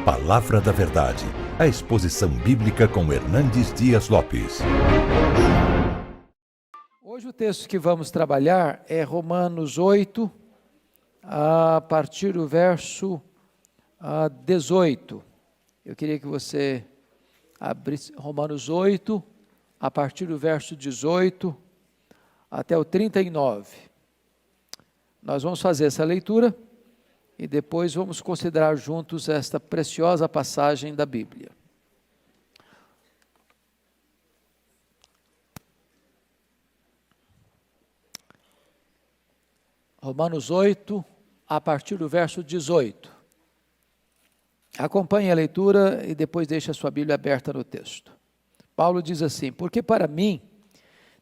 Palavra da Verdade, a exposição bíblica com Hernandes Dias Lopes. Hoje o texto que vamos trabalhar é Romanos 8, a partir do verso 18. Eu queria que você abrisse Romanos 8, a partir do verso 18 até o 39. Nós vamos fazer essa leitura e depois vamos considerar juntos esta preciosa passagem da Bíblia. Romanos 8, a partir do verso 18. Acompanhe a leitura e depois deixe a sua Bíblia aberta no texto. Paulo diz assim: porque para mim,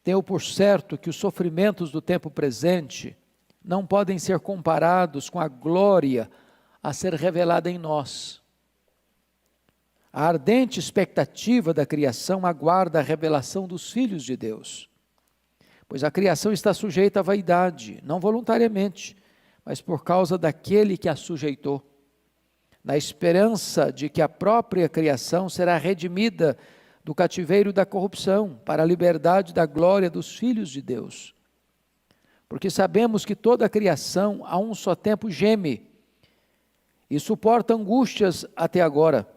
tenho por certo que os sofrimentos do tempo presente não podem ser comparados com a glória a ser revelada em nós. A ardente expectativa da criação aguarda a revelação dos filhos de Deus. Pois a criação está sujeita à vaidade, não voluntariamente, mas por causa daquele que a sujeitou, na esperança de que a própria criação será redimida do cativeiro da corrupção, para a liberdade da glória dos filhos de Deus. Porque sabemos que toda a criação a um só tempo geme e suporta angústias até agora.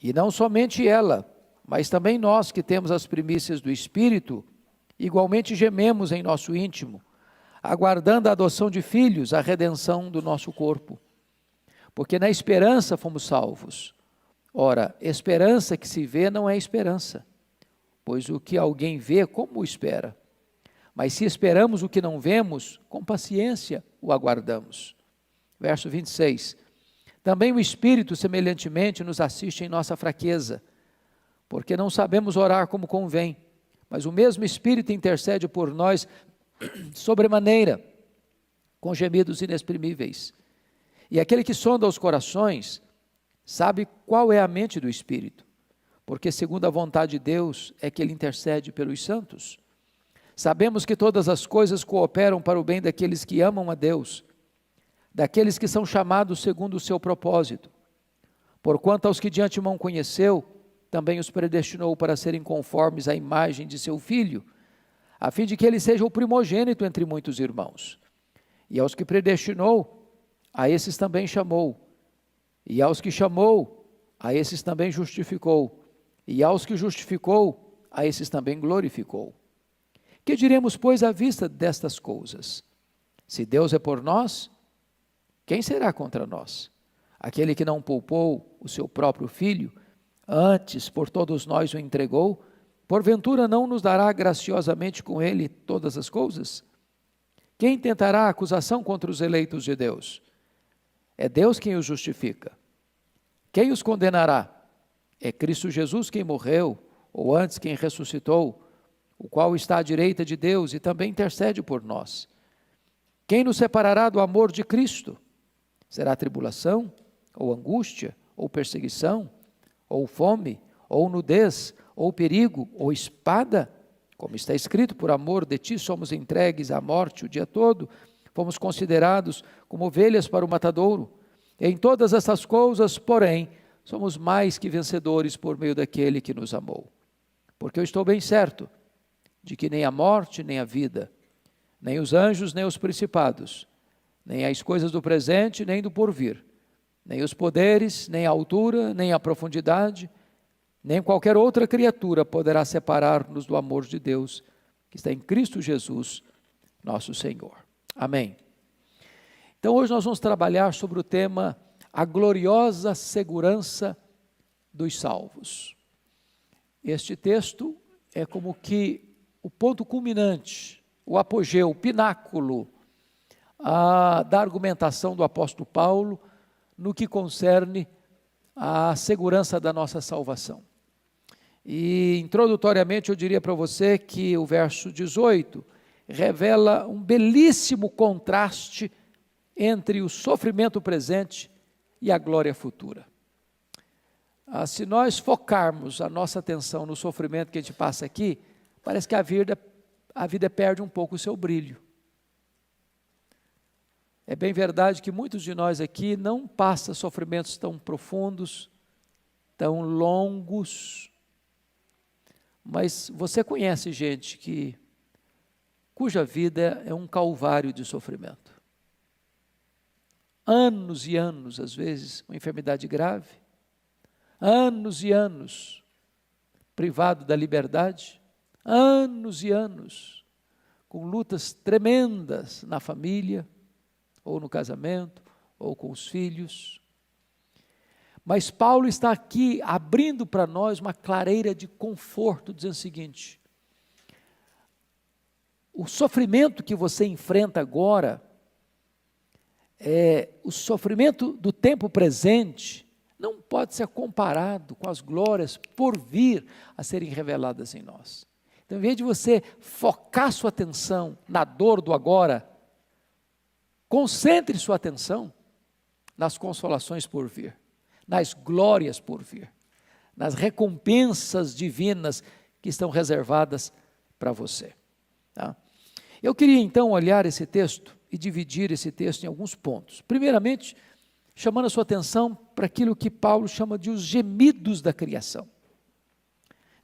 E não somente ela, mas também nós que temos as primícias do Espírito, igualmente gememos em nosso íntimo, aguardando a adoção de filhos, a redenção do nosso corpo. Porque na esperança fomos salvos. Ora, esperança que se vê não é esperança, pois o que alguém vê, como o espera? Mas se esperamos o que não vemos, com paciência o aguardamos. Verso 26. Também o Espírito semelhantemente nos assiste em nossa fraqueza, porque não sabemos orar como convém, mas o mesmo Espírito intercede por nós sobremaneira, com gemidos inexprimíveis. E aquele que sonda os corações, sabe qual é a mente do Espírito, porque segundo a vontade de Deus é que ele intercede pelos santos. Sabemos que todas as coisas cooperam para o bem daqueles que amam a Deus, daqueles que são chamados segundo o seu propósito. Porquanto aos que de antemão conheceu, também os predestinou para serem conformes à imagem de seu Filho, a fim de que ele seja o primogênito entre muitos irmãos. E aos que predestinou, a esses também chamou. E aos que chamou, a esses também justificou. E aos que justificou, a esses também glorificou. Que diremos, pois, à vista destas coisas? Se Deus é por nós, quem será contra nós? Aquele que não poupou o seu próprio Filho, antes por todos nós o entregou, porventura não nos dará graciosamente com ele todas as coisas? Quem tentará acusação contra os eleitos de Deus? É Deus quem os justifica. Quem os condenará? É Cristo Jesus quem morreu, ou antes quem ressuscitou, o qual está à direita de Deus e também intercede por nós. Quem nos separará do amor de Cristo? Será tribulação, ou angústia, ou perseguição, ou fome, ou nudez, ou perigo, ou espada? Como está escrito, por amor de ti somos entregues à morte o dia todo, fomos considerados como ovelhas para o matadouro. Em todas essas coisas, porém, somos mais que vencedores por meio daquele que nos amou. Porque eu estou bem certo de que nem a morte, nem a vida, nem os anjos, nem os principados, nem as coisas do presente, nem do porvir, nem os poderes, nem a altura, nem a profundidade, nem qualquer outra criatura poderá separar-nos do amor de Deus, que está em Cristo Jesus, nosso Senhor. Amém. Então hoje nós vamos trabalhar sobre o tema a gloriosa segurança dos salvos. Este texto é como que o ponto culminante, o apogeu, o pináculo da argumentação do apóstolo Paulo no que concerne à segurança da nossa salvação. E introdutoriamente eu diria para você que o verso 18 revela um belíssimo contraste entre o sofrimento presente e a glória futura. Se nós focarmos a nossa atenção no sofrimento que a gente passa aqui, parece que a vida perde um pouco o seu brilho. É bem verdade que muitos de nós aqui não passam sofrimentos tão profundos, tão longos, mas você conhece gente cuja vida é um calvário de sofrimento. Anos e anos, às vezes, uma enfermidade grave, anos e anos privado da liberdade, anos e anos com lutas tremendas na família, ou no casamento, ou com os filhos. Mas Paulo está aqui abrindo para nós uma clareira de conforto, dizendo o seguinte: o sofrimento que você enfrenta agora, o sofrimento do tempo presente, não pode ser comparado com as glórias por vir a serem reveladas em nós. Então, em vez de você focar sua atenção na dor do agora, concentre sua atenção nas consolações por vir, nas glórias por vir, nas recompensas divinas que estão reservadas para você. Tá? Eu queria então olhar esse texto e dividir esse texto em alguns pontos. Primeiramente, chamando a sua atenção para aquilo que Paulo chama de os gemidos da criação.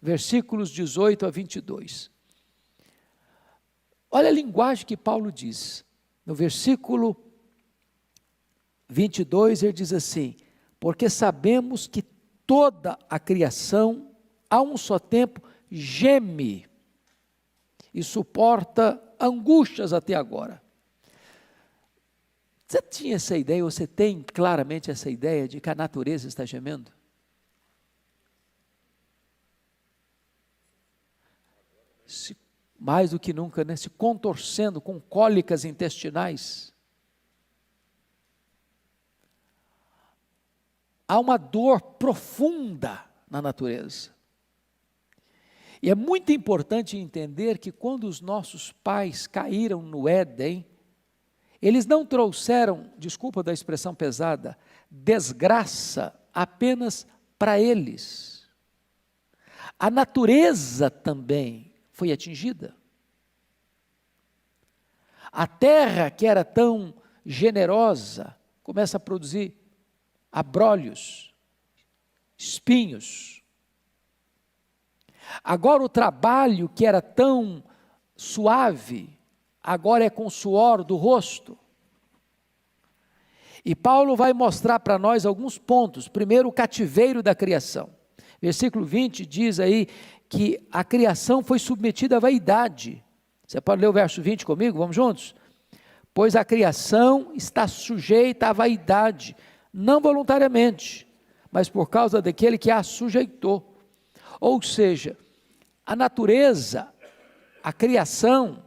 Versículos 18 a 22. Olha a linguagem que Paulo diz. No versículo 22 ele diz assim: porque sabemos que toda a criação, a um só tempo, geme e suporta angústias até agora. Você tinha essa ideia, ou você tem claramente essa ideia de que a natureza está gemendo? Mais do que nunca, né? Se contorcendo com cólicas intestinais. Há uma dor profunda na natureza. E é muito importante entender que quando os nossos pais caíram no Éden, eles não trouxeram, desculpa da expressão pesada, desgraça apenas para eles. A natureza também foi atingida. A terra, que era tão generosa, começa a produzir abrolhos, espinhos. Agora o trabalho, que era tão suave, agora é com o suor do rosto. E Paulo vai mostrar para nós alguns pontos. Primeiro, o cativeiro da criação. Versículo 20 diz aí que a criação foi submetida à vaidade. Você pode ler o verso 20 comigo? Vamos juntos? Pois a criação está sujeita à vaidade, não voluntariamente, mas por causa daquele que a sujeitou. Ou seja, a natureza, a criação,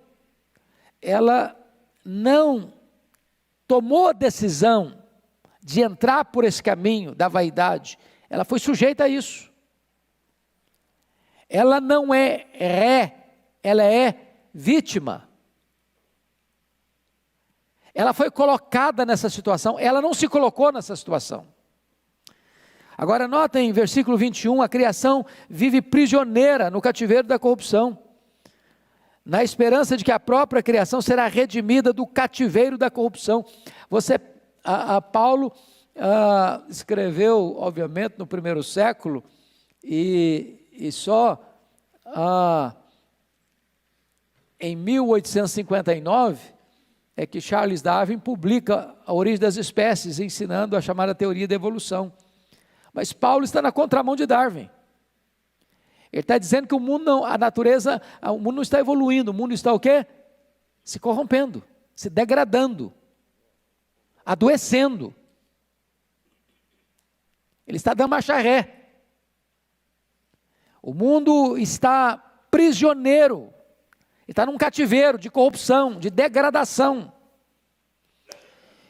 ela não tomou a decisão de entrar por esse caminho da vaidade, ela foi sujeita a isso. Ela não é ré, ela é vítima. Ela foi colocada nessa situação, ela não se colocou nessa situação. Agora notem em versículo 21, a criação vive prisioneira no cativeiro da corrupção, na esperança de que a própria criação será redimida do cativeiro da corrupção. Paulo escreveu, obviamente, no primeiro século, e só em 1859 é que Charles Darwin publica A Origem das Espécies, ensinando a chamada teoria da evolução. Mas Paulo está na contramão de Darwin. Ele está dizendo que o mundo não, a natureza, o mundo não está evoluindo, o mundo está o quê? Se corrompendo, se degradando, adoecendo. Ele está dando marcha ré. O mundo está prisioneiro, está num cativeiro de corrupção, de degradação.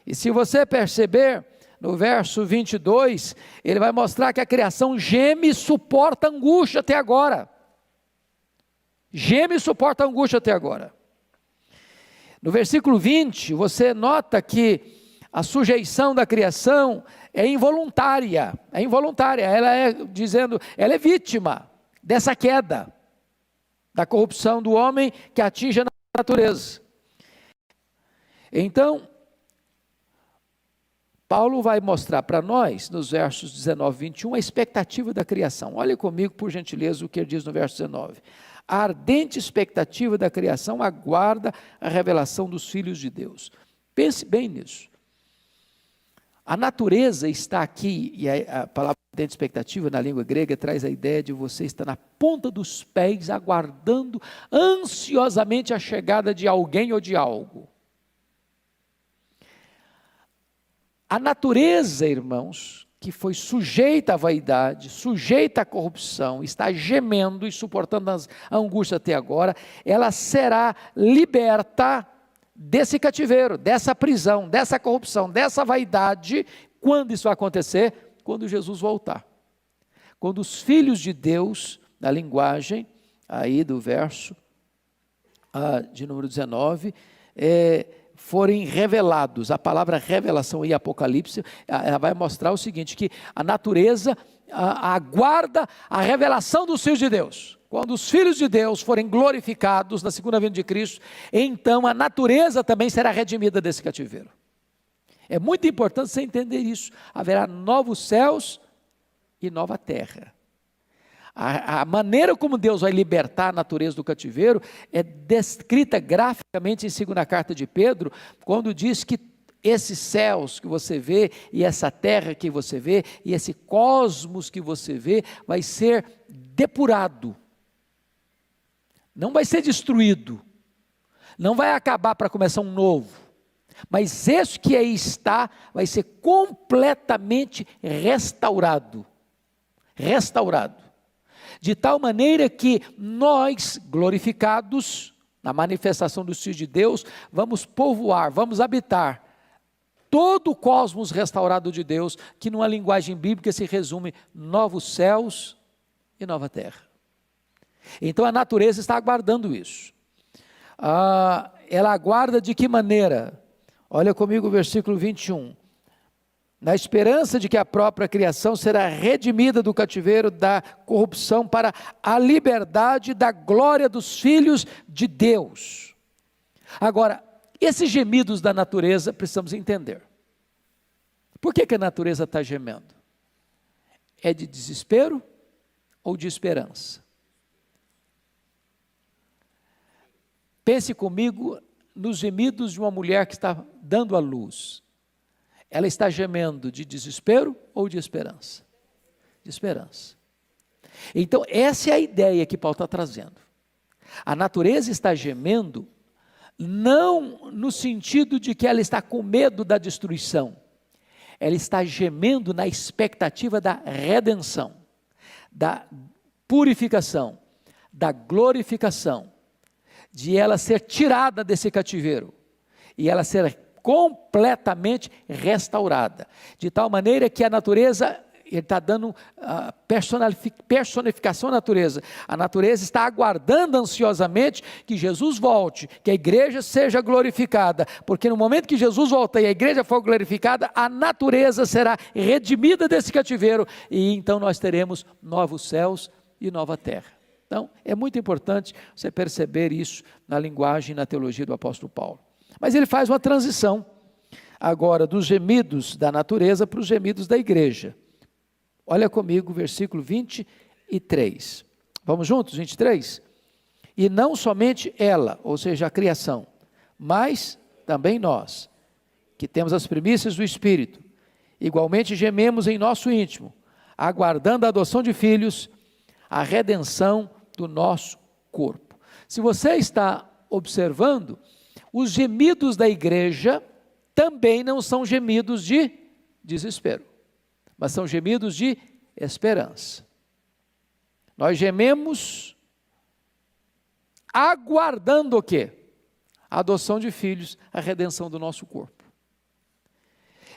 E se você perceber, no verso 22, ele vai mostrar que a criação geme e suporta angústia até agora. Geme e suporta angústia até agora. No versículo 20, você nota que a sujeição da criação é involuntária, ela é vítima dessa queda, da corrupção do homem que atinge a natureza. Então, Paulo vai mostrar para nós, nos versos 19 e 21, a expectativa da criação. Olha comigo, por gentileza, o que ele diz no verso 19. A ardente expectativa da criação aguarda a revelação dos filhos de Deus. Pense bem nisso. A natureza está aqui, e a palavra ardente expectativa na língua grega traz a ideia de você estar na ponta dos pés, aguardando ansiosamente a chegada de alguém ou de algo. A natureza, irmãos, que foi sujeita à vaidade, sujeita à corrupção, está gemendo e suportando a angústia até agora, ela será liberta desse cativeiro, dessa prisão, dessa corrupção, dessa vaidade. Quando isso vai acontecer? Quando Jesus voltar. Quando os filhos de Deus, na linguagem aí do verso de número 19, forem revelados. A palavra revelação em Apocalipse, ela vai mostrar o seguinte, que a natureza aguarda a revelação dos filhos de Deus. Quando os filhos de Deus forem glorificados na segunda vinda de Cristo, então a natureza também será redimida desse cativeiro. É muito importante você entender isso. Haverá novos céus e nova terra. A maneira como Deus vai libertar a natureza do cativeiro é descrita graficamente em 2ª carta de Pedro, quando diz que esses céus que você vê, e essa terra que você vê, e esse cosmos que você vê, vai ser depurado. Não vai ser destruído. Não vai acabar para começar um novo. Mas esse que aí está, vai ser completamente restaurado. Restaurado. De tal maneira que nós, glorificados, na manifestação dos filhos de Deus, vamos povoar, vamos habitar todo o cosmos restaurado de Deus, que numa linguagem bíblica se resume novos céus e nova terra. Então a natureza está aguardando isso. Ela aguarda de que maneira? Olha comigo o versículo 21. Na esperança de que a própria criação será redimida do cativeiro da corrupção para a liberdade da glória dos filhos de Deus. Agora, esses gemidos da natureza precisamos entender. Por que a natureza está gemendo? É de desespero ou de esperança? Pense comigo nos gemidos de uma mulher que está dando à luz. Ela está gemendo de desespero ou de esperança? De esperança. Então, essa é a ideia que Paulo está trazendo. A natureza está gemendo, não no sentido de que ela está com medo da destruição. Ela está gemendo na expectativa da redenção, da purificação, da glorificação, de ela ser tirada desse cativeiro, e ela ser completamente restaurada, de tal maneira que a natureza, ele está dando personificação à natureza. A natureza está aguardando ansiosamente que Jesus volte, que a igreja seja glorificada, porque no momento que Jesus voltar e a igreja for glorificada, a natureza será redimida desse cativeiro, e então nós teremos novos céus e nova terra. Então, é muito importante você perceber isso na linguagem e na teologia do apóstolo Paulo. Mas ele faz uma transição agora dos gemidos da natureza para os gemidos da igreja. Olha comigo o versículo 23. Vamos juntos, 23? E não somente ela, ou seja, a criação, mas também nós, que temos as primícias do Espírito, igualmente gememos em nosso íntimo, aguardando a adoção de filhos, a redenção do nosso corpo. Se você está observando, os gemidos da igreja também não são gemidos de desespero, mas são gemidos de esperança. Nós gememos aguardando o quê? A adoção de filhos, a redenção do nosso corpo.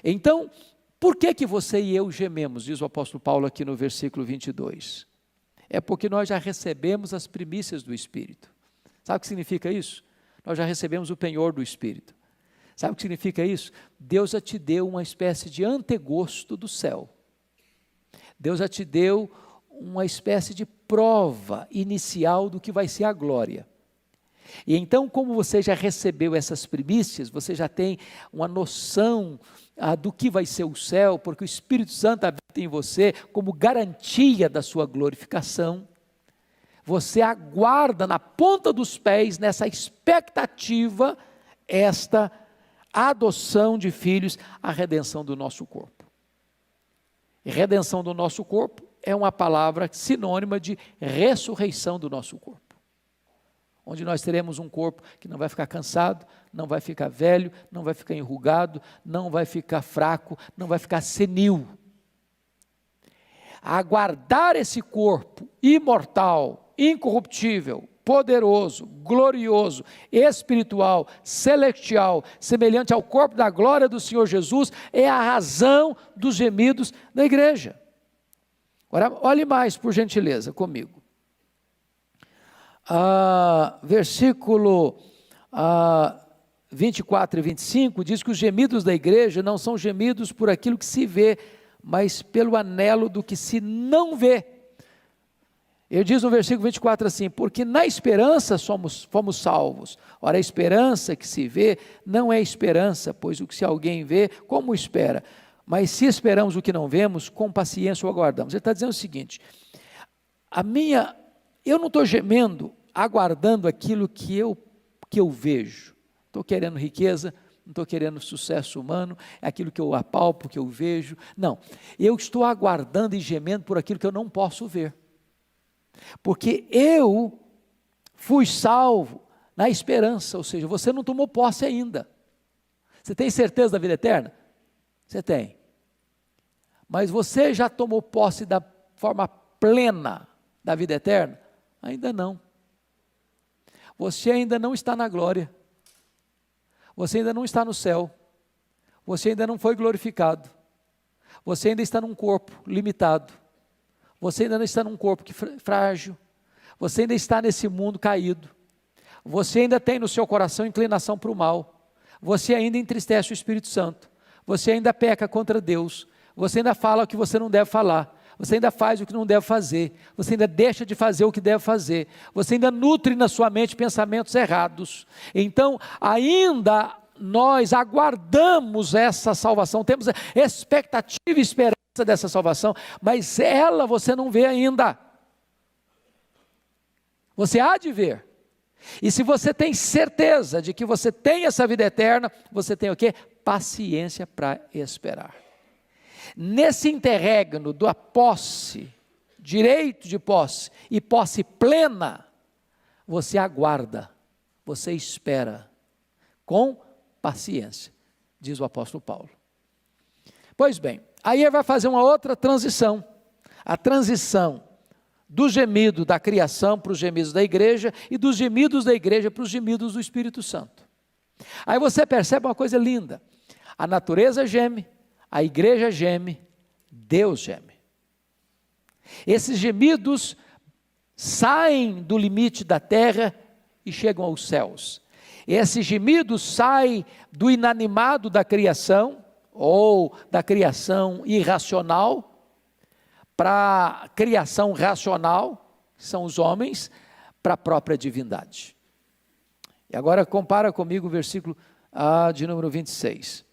Então, por que você e eu gememos, diz o apóstolo Paulo aqui no versículo 22? É porque nós já recebemos as primícias do Espírito. Sabe o que significa isso? Nós já recebemos o penhor do Espírito. Sabe o que significa isso? Deus já te deu uma espécie de antegosto do céu. Deus já te deu uma espécie de prova inicial do que vai ser a glória. E então, como você já recebeu essas primícias, você já tem uma noção do que vai ser o céu, porque o Espírito Santo habita em você como garantia da sua glorificação. Você aguarda na ponta dos pés, nessa expectativa, esta adoção de filhos, a redenção do nosso corpo. E redenção do nosso corpo é uma palavra sinônima de ressurreição do nosso corpo. Onde nós teremos um corpo que não vai ficar cansado, não vai ficar velho, não vai ficar enrugado, não vai ficar fraco, não vai ficar senil. Aguardar esse corpo imortal, incorruptível, poderoso, glorioso, espiritual, celestial, semelhante ao corpo da glória do Senhor Jesus, é a razão dos gemidos da igreja. Agora, olhe mais, por gentileza, comigo. Versículo 24 e 25 diz que os gemidos da igreja não são gemidos por aquilo que se vê, mas pelo anelo do que se não vê. Ele diz no versículo 24 assim: porque na esperança fomos salvos. Ora, a esperança que se vê não é esperança, pois o que se alguém vê, como espera? Mas se esperamos o que não vemos, com paciência o aguardamos. Ele está dizendo o seguinte: eu não estou gemendo, aguardando aquilo que eu vejo. Estou querendo riqueza, não estou querendo sucesso humano, é aquilo que eu apalpo, que eu vejo. Não, eu estou aguardando e gemendo por aquilo que eu não posso ver. Porque eu fui salvo na esperança, ou seja, você não tomou posse ainda. Você tem certeza da vida eterna? Você tem. Mas você já tomou posse da forma plena da vida eterna? Ainda não. Você ainda não está na glória. Você ainda não está no céu. Você ainda não foi glorificado. Você ainda está num corpo limitado. Você ainda não está num corpo frágil. Você ainda está nesse mundo caído. Você ainda tem no seu coração inclinação para o mal. Você ainda entristece o Espírito Santo. Você ainda peca contra Deus. Você ainda fala o que você não deve falar. Você ainda faz o que não deve fazer. Você ainda deixa de fazer o que deve fazer. Você ainda nutre na sua mente pensamentos errados. Então, ainda nós aguardamos essa salvação. Temos expectativa e esperança dessa salvação, mas ela você não vê ainda. Você há de ver. E se você tem certeza de que você tem essa vida eterna, você tem o quê? Paciência para esperar. Nesse interregno da posse, direito de posse e posse plena, você aguarda, você espera, com paciência, diz o apóstolo Paulo. Pois bem, aí ele vai fazer uma outra transição, a transição do gemido da criação para os gemidos da igreja e dos gemidos da igreja para os gemidos do Espírito Santo. Aí você percebe uma coisa linda, a natureza geme, a igreja geme, Deus geme. Esses gemidos saem do limite da terra e chegam aos céus. Esses gemidos saem do inanimado da criação, ou da criação irracional, para a criação racional, que são os homens, para a própria divindade. E agora compara comigo o versículo de número 26.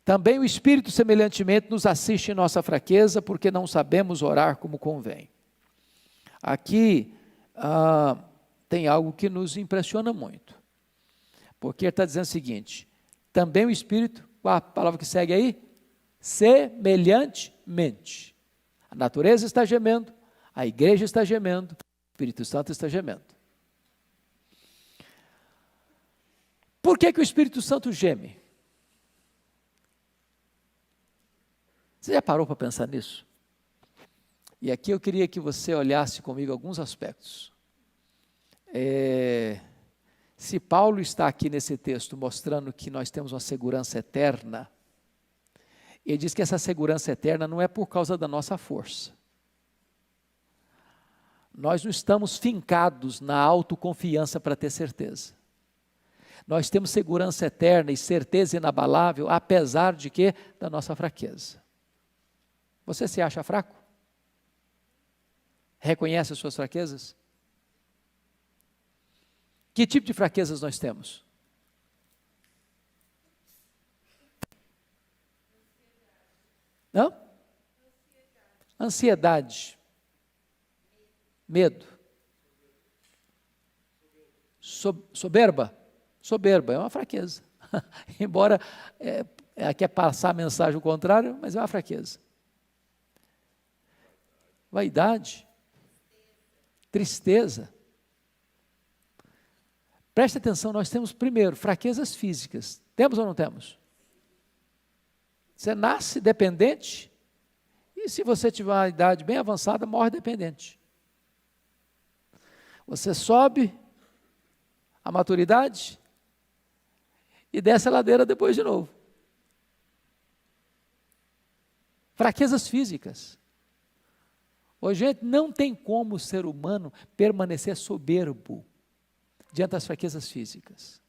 Também o Espírito semelhantemente nos assiste em nossa fraqueza, porque não sabemos orar como convém. Aqui tem algo que nos impressiona muito, porque ele está dizendo o seguinte: também o Espírito, qual a palavra que segue aí? Semelhantemente. A natureza está gemendo, a igreja está gemendo, o Espírito Santo está gemendo. Por que o Espírito Santo geme? Você já parou para pensar nisso? E aqui eu queria que você olhasse comigo alguns aspectos. Se Paulo está aqui nesse texto mostrando que nós temos uma segurança eterna, ele diz que essa segurança eterna não é por causa da nossa força. Nós não estamos fincados na autoconfiança para ter certeza. Nós temos segurança eterna e certeza inabalável, apesar de quê? Da nossa fraqueza. Você se acha fraco? Reconhece as suas fraquezas? Que tipo de fraquezas nós temos? Não? Ansiedade. Medo. Soberba. Soberba é uma fraqueza. Embora quer passar a mensagem ao contrário, mas é uma fraqueza. Vaidade. Tristeza. Preste atenção, nós temos primeiro fraquezas físicas. Temos ou não temos? Você nasce dependente e se você tiver uma idade bem avançada, morre dependente. Você sobe a maturidade e desce a ladeira depois de novo. Fraquezas físicas. Hoje, gente, não tem como o ser humano permanecer soberbo diante das fraquezas físicas.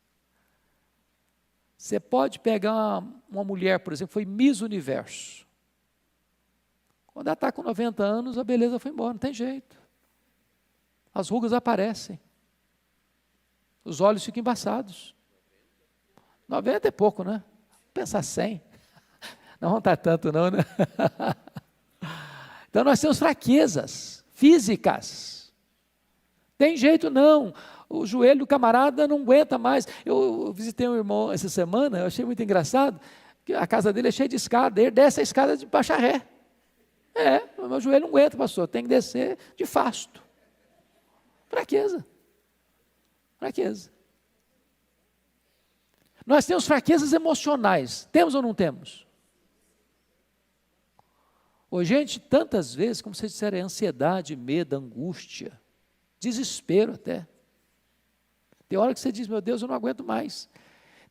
Você pode pegar uma mulher, por exemplo, foi Miss Universo. Quando ela está com 90 anos, a beleza foi embora, não tem jeito. As rugas aparecem. Os olhos ficam embaçados. 90 é pouco, né? Pensar 100. Não está tanto não, né? Então nós temos fraquezas físicas. Tem jeito não. O joelho do camarada não aguenta mais. Eu visitei um irmão essa semana, eu achei muito engraçado, que a casa dele é cheia de escada, ele desce a escada de baixa ré. O meu joelho não aguenta, pastor, tem que descer de fasto. Fraqueza. Fraqueza. Nós temos fraquezas emocionais, temos ou não temos? Ô, gente, tantas vezes, como vocês disseram, é ansiedade, medo, angústia, desespero até. Tem hora que você diz, meu Deus, eu não aguento mais.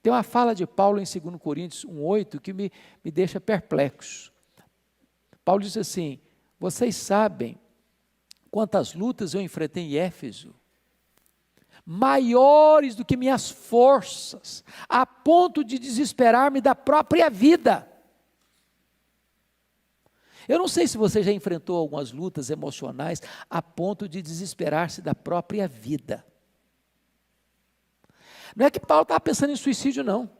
Tem uma fala de Paulo em 2 Coríntios 1,8 que me deixa perplexo. Paulo diz assim, vocês sabem quantas lutas eu enfrentei em Éfeso, maiores do que minhas forças, a ponto de desesperar-me da própria vida. Eu não sei se você já enfrentou algumas lutas emocionais a ponto de desesperar-se da própria vida. Não é que Paulo estava pensando em suicídio, não.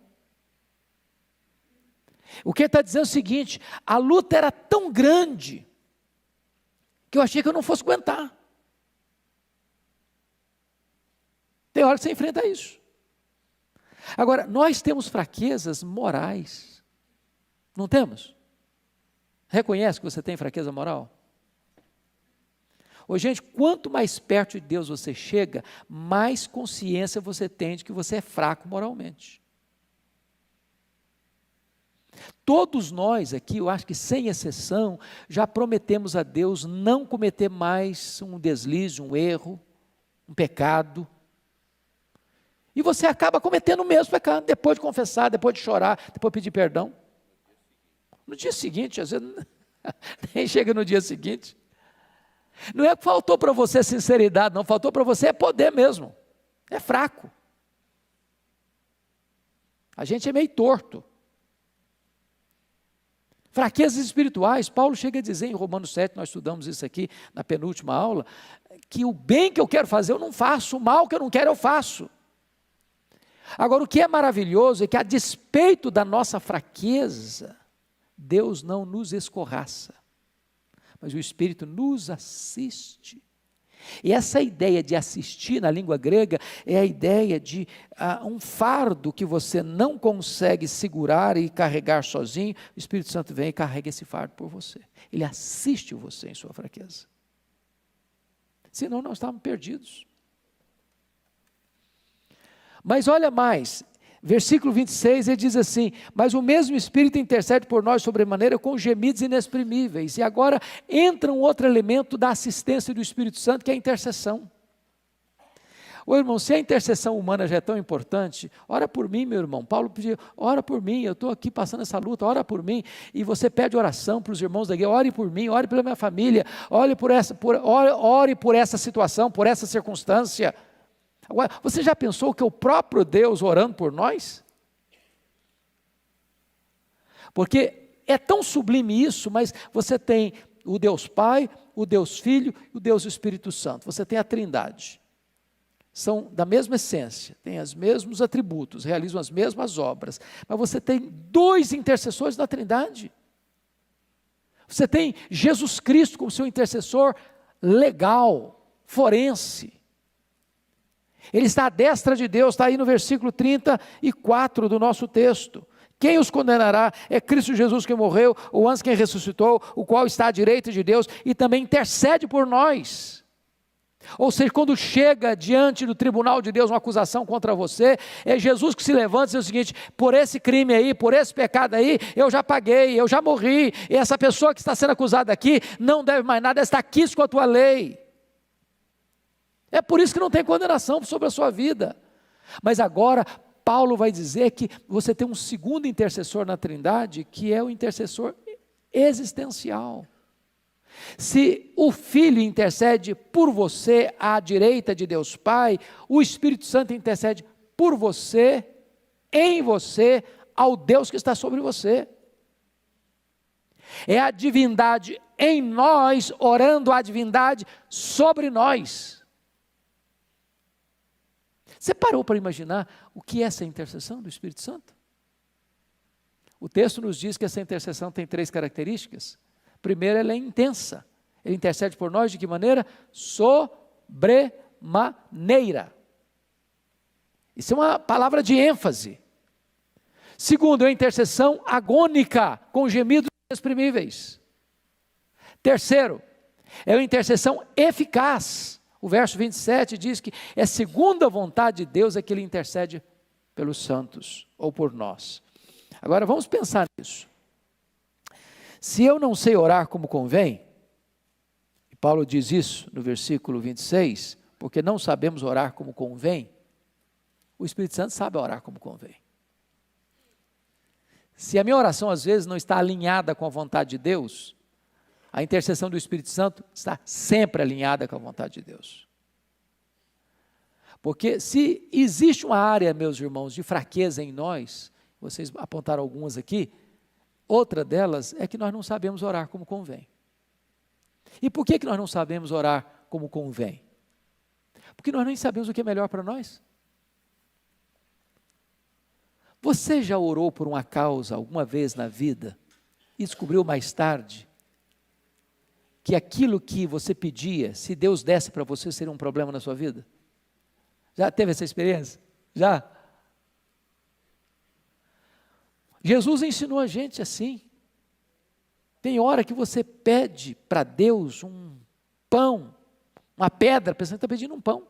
O que ele está dizendo é o seguinte, a luta era tão grande, que eu achei que eu não fosse aguentar. Tem hora que você enfrenta isso. Agora, nós temos fraquezas morais, não temos? Reconhece que você tem fraqueza moral? Ô, gente, quanto mais perto de Deus você chega, mais consciência você tem de que você é fraco moralmente. Todos nós aqui, eu acho que sem exceção, já prometemos a Deus não cometer mais um deslize, um erro, um pecado. E você acaba cometendo o mesmo pecado, depois de confessar, depois de chorar, depois de pedir perdão. No dia seguinte, às vezes, nem chega no dia seguinte. Não é que faltou para você sinceridade, não, faltou para você poder mesmo. É fraco. A gente é meio torto. Fraquezas espirituais, Paulo chega a dizer em Romanos 7, nós estudamos isso aqui na penúltima aula, que o bem que eu quero fazer eu não faço, o mal que eu não quero eu faço. Agora, o que é maravilhoso é que, a despeito da nossa fraqueza, Deus não nos escorraça, mas o Espírito nos assiste. E essa ideia de assistir na língua grega é a ideia de um fardo que você não consegue segurar e carregar sozinho, o Espírito Santo vem e carrega esse fardo por você. Ele assiste você em sua fraqueza. Senão nós estávamos perdidos. Mas olha mais, versículo 26, ele diz assim, mas o mesmo Espírito intercede por nós sobremaneira com gemidos inexprimíveis. E agora entra um outro elemento da assistência do Espírito Santo, que é a intercessão. Ô irmão, se a intercessão humana já é tão importante, ora por mim, meu irmão. Paulo pediu, ora por mim, eu estou aqui passando essa luta, ora por mim. E você pede oração para os irmãos da igreja, ore por mim, ore pela minha família, ore por essa situação, por essa circunstância. Agora, você já pensou que é o próprio Deus orando por nós? Porque é tão sublime isso, mas você tem o Deus Pai, o Deus Filho e o Deus Espírito Santo. Você tem a Trindade. são da mesma essência, têm os mesmos atributos, realizam as mesmas obras, mas você tem 2 intercessores na Trindade. Você tem Jesus Cristo como seu intercessor legal, forense. Ele está à destra de Deus, está aí no versículo 34 do nosso texto. Quem os condenará? É Cristo Jesus que morreu, ou antes quem ressuscitou, o qual está à direita de Deus e também intercede por nós. Ou seja, quando chega diante do tribunal de Deus uma acusação contra você, é Jesus que se levanta e diz o seguinte: por esse crime aí, por esse pecado aí, eu já paguei, eu já morri, e essa pessoa que está sendo acusada aqui, não deve mais nada, está aqui com a tua lei. É por isso que não tem condenação sobre a sua vida. Mas agora, Paulo vai dizer que você tem um segundo intercessor na Trindade, que é o intercessor existencial. Se o Filho intercede por você à direita de Deus Pai, o Espírito Santo intercede por você, em você, ao Deus que está sobre você. É a divindade em nós, orando a divindade sobre nós. Você parou para imaginar o que é essa intercessão do Espírito Santo? O texto nos diz que essa intercessão tem 3 características. Primeiro, ela é intensa. Ele intercede por nós de que maneira? Sobremaneira. Isso é uma palavra de ênfase. Segundo, é uma intercessão agônica, com gemidos inexprimíveis. Terceiro, é uma intercessão eficaz. O verso 27 diz que é segundo a vontade de Deus é que ele intercede pelos santos, ou por nós. Agora vamos pensar nisso. Se eu não sei orar como convém, e Paulo diz isso no versículo 26, porque não sabemos orar como convém, o Espírito Santo sabe orar como convém. Se a minha oração às vezes não está alinhada com a vontade de Deus, a intercessão do Espírito Santo está sempre alinhada com a vontade de Deus. Porque se existe uma área, meus irmãos, de fraqueza em nós, vocês apontaram algumas aqui, outra delas é que nós não sabemos orar como convém. E por que nós não sabemos orar como convém? Porque nós nem sabemos o que é melhor para nós. Você já orou por uma causa alguma vez na vida e descobriu mais tarde que aquilo que você pedia, se Deus desse para você, seria um problema na sua vida? Já teve essa experiência? Já? Jesus ensinou a gente assim. Tem hora que você pede para Deus um pão, uma pedra, pensando que está pedindo um pão.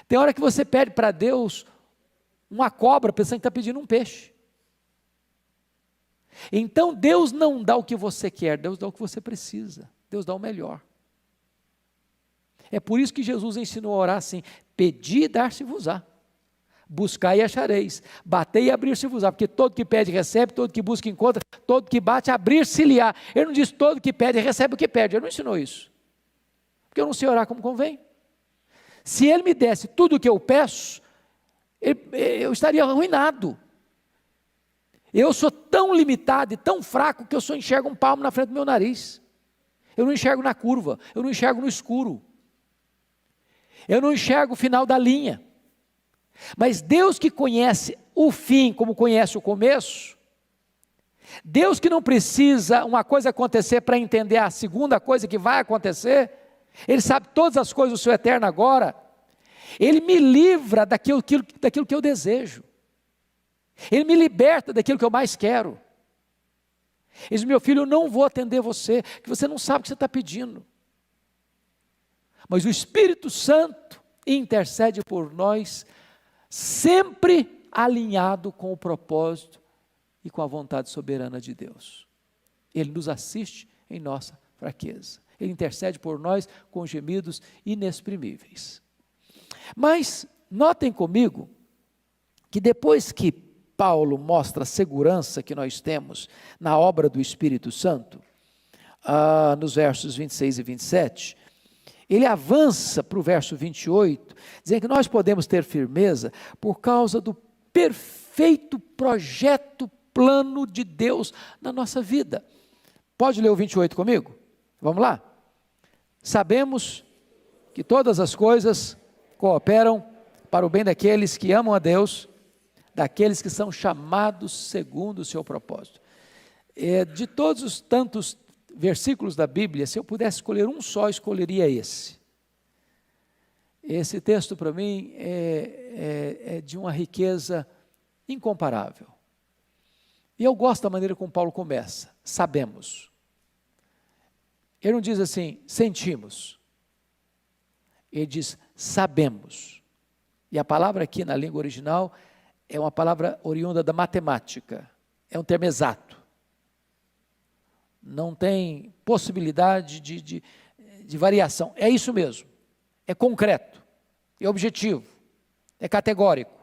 Tem hora que você pede para Deus uma cobra, pensando que está pedindo um peixe. Então Deus não dá o que você quer, Deus dá o que você precisa, Deus dá o melhor. É por isso que Jesus ensinou a orar assim: pedi e dar-se-vos-á. Buscai e achareis, batei e abrir-se-vos-á, porque todo que pede recebe, todo que busca encontra, todo que bate abrir-se-lhe-á. Ele não diz todo que pede recebe o que pede, ele não ensinou isso, porque eu não sei orar como convém. Se ele me desse tudo o que eu peço, eu estaria arruinado. Eu sou tão limitado e tão fraco que eu só enxergo um palmo na frente do meu nariz. Eu não enxergo na curva, eu não enxergo no escuro, eu não enxergo o final da linha. Mas Deus que conhece o fim como conhece o começo, Deus que não precisa uma coisa acontecer para entender a segunda coisa que vai acontecer, Ele sabe todas as coisas do seu eterno agora, Ele me livra daquilo que eu desejo, Ele me liberta daquilo que eu mais quero. Ele diz: meu filho, eu não vou atender você, que você não sabe o que você está pedindo. Mas o Espírito Santo intercede por nós, sempre alinhado com o propósito e com a vontade soberana de Deus. Ele nos assiste em nossa fraqueza. Ele intercede por nós com gemidos inexprimíveis. Mas notem comigo que depois que Paulo mostra a segurança que nós temos na obra do Espírito Santo, nos versos 26 e 27, ele avança para o verso 28, dizendo que nós podemos ter firmeza por causa do perfeito projeto, plano de Deus na nossa vida. Pode ler o 28 comigo? Vamos lá? Sabemos que todas as coisas cooperam para o bem daqueles que amam a Deus, daqueles que são chamados segundo o seu propósito. De todos os tantos versículos da Bíblia, se eu pudesse escolher um só, escolheria esse. Esse texto para mim é de uma riqueza incomparável. E eu gosto da maneira como Paulo começa, sabemos. Ele não diz assim, sentimos. Ele diz, sabemos. E a palavra aqui na língua original é uma palavra oriunda da matemática. É um termo exato. Não tem possibilidade de variação. É isso mesmo. É concreto. É objetivo. É categórico.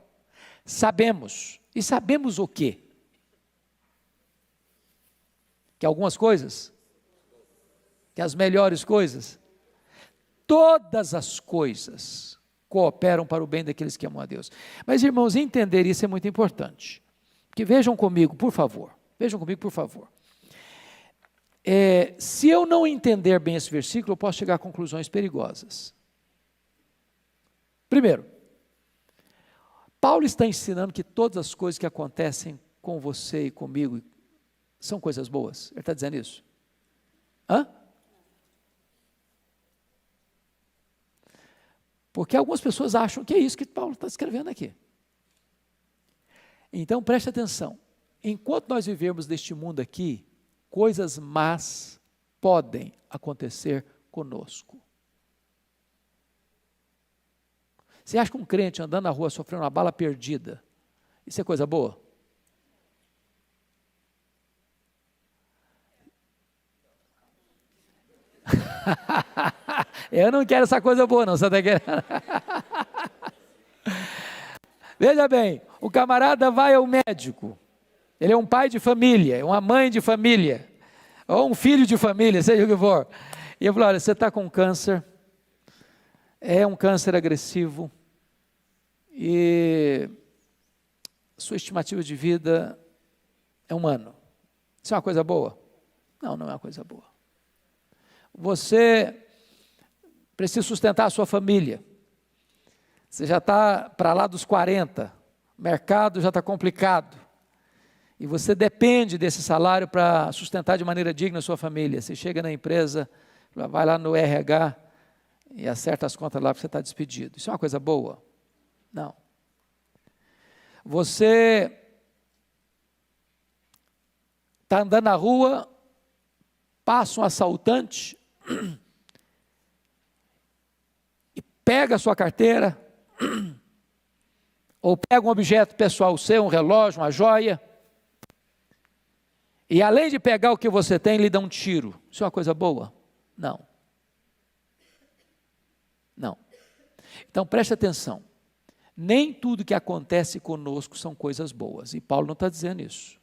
Sabemos. E sabemos o quê? Que algumas coisas, que as melhores coisas, todas as coisas cooperam para o bem daqueles que amam a Deus. Mas, irmãos, entender isso é muito importante. Porque vejam comigo, por favor. Se eu não entender bem esse versículo, eu posso chegar a conclusões perigosas. Primeiro, Paulo está ensinando que todas as coisas que acontecem com você e comigo são coisas boas. Ele está dizendo isso? Hã? Porque algumas pessoas acham que é isso que Paulo está escrevendo aqui. Então preste atenção. Enquanto nós vivemos neste mundo aqui, coisas más podem acontecer conosco. Você acha que um crente andando na rua sofrendo uma bala perdida, isso é coisa boa? Eu não quero essa coisa boa não, você está querendo? Veja bem, o camarada vai ao médico, ele é um pai de família, uma mãe de família, ou um filho de família, seja o que for, e eu falo, olha, você está com câncer, é um câncer agressivo, e sua estimativa de vida é 1 ano, isso é uma coisa boa? Não, não é uma coisa boa. Você precisa sustentar a sua família, você já está para lá dos 40, o mercado já está complicado, e você depende desse salário para sustentar de maneira digna a sua família. Você chega na empresa, vai lá no RH e acerta as contas lá porque você está despedido. Isso é uma coisa boa? Não. Você está andando na rua, passa um assaltante e pega a sua carteira, ou pega um objeto pessoal seu, um relógio, uma joia, e além de pegar o que você tem, lhe dá um tiro. Isso é uma coisa boa? Não. Não. Então preste atenção. Nem tudo que acontece conosco são coisas boas. E Paulo não está dizendo isso.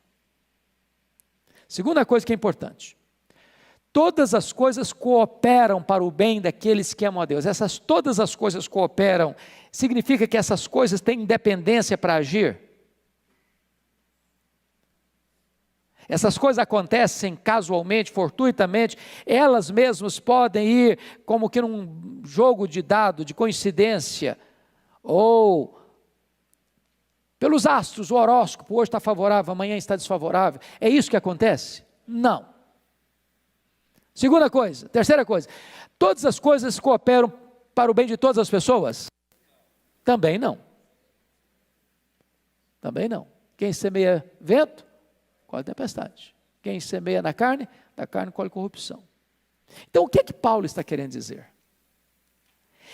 Segunda coisa que é importante. Todas as coisas cooperam para o bem daqueles que amam a Deus. Todas as coisas cooperam. Significa que essas coisas têm independência para agir? Essas coisas acontecem casualmente, fortuitamente, elas mesmas podem ir como que num jogo de dado, de coincidência, ou pelos astros, o horóscopo, hoje está favorável, amanhã está desfavorável. É isso que acontece? Não. Terceira coisa, todas as coisas cooperam para o bem de todas as pessoas? Também não. Também não. Quem semeia vento, colhe tempestade. Quem semeia na carne, da carne colhe corrupção. Então o que é que Paulo está querendo dizer?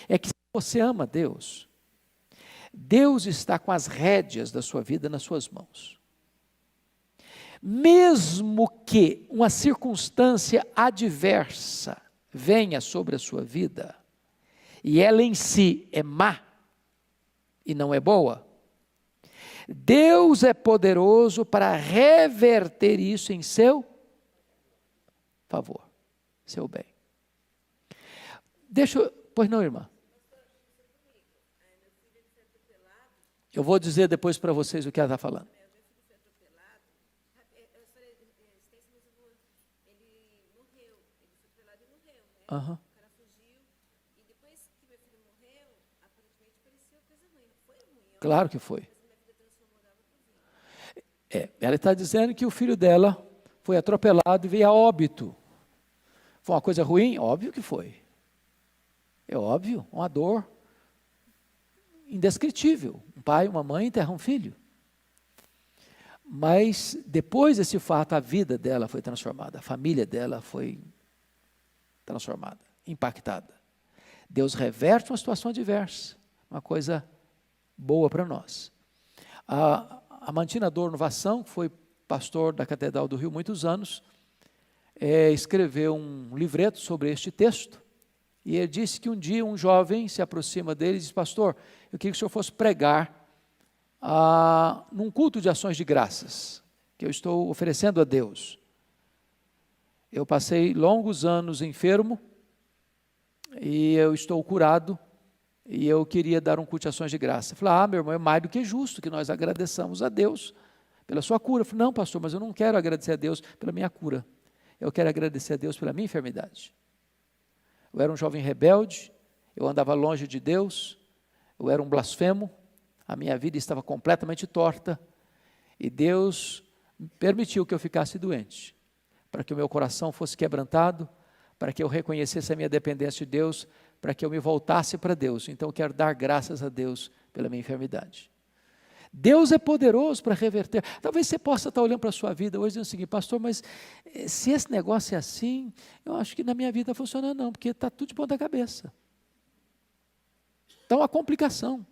É que se você ama Deus, Deus está com as rédeas da sua vida nas suas mãos. Mesmo que uma circunstância adversa venha sobre a sua vida, e ela em si é má, e não é boa, Deus é poderoso para reverter isso em seu favor, seu bem. Pois não, irmã? Eu vou dizer depois para vocês o que ela está falando. Uhum. O cara fugiu, e depois que Claro que foi. Ela está dizendo que o filho dela foi atropelado e veio a óbito. Foi uma coisa ruim? Óbvio que foi. É óbvio, uma dor indescritível. Um pai e uma mãe enterram um filho. Mas depois desse fato, a vida dela foi transformada, a família dela foi transformada, impactada. Deus reverte uma situação adversa, uma coisa boa para nós. A Mantina Dornovação, que foi pastor da Catedral do Rio muitos anos, escreveu um livreto sobre este texto, e ele disse que um dia um jovem se aproxima dele e diz: pastor, eu queria que o senhor fosse pregar num culto de ações de graças, que eu estou oferecendo a Deus. Eu passei longos anos enfermo, e eu estou curado, e eu queria dar um culto de ações de graça. Eu falei: meu irmão, é mais do que justo que nós agradeçamos a Deus pela sua cura. Eu falei: não, pastor, mas eu não quero agradecer a Deus pela minha cura, eu quero agradecer a Deus pela minha enfermidade. Eu era um jovem rebelde, eu andava longe de Deus, eu era um blasfemo, a minha vida estava completamente torta, e Deus permitiu que eu ficasse doente, para que o meu coração fosse quebrantado, para que eu reconhecesse a minha dependência de Deus, para que eu me voltasse para Deus. Então eu quero dar graças a Deus pela minha enfermidade. Deus é poderoso para reverter. Talvez você possa estar olhando para a sua vida hoje e dizendo o seguinte: pastor, mas se esse negócio é assim, eu acho que na minha vida funciona não, porque está tudo de ponta cabeça. Então, a complicação.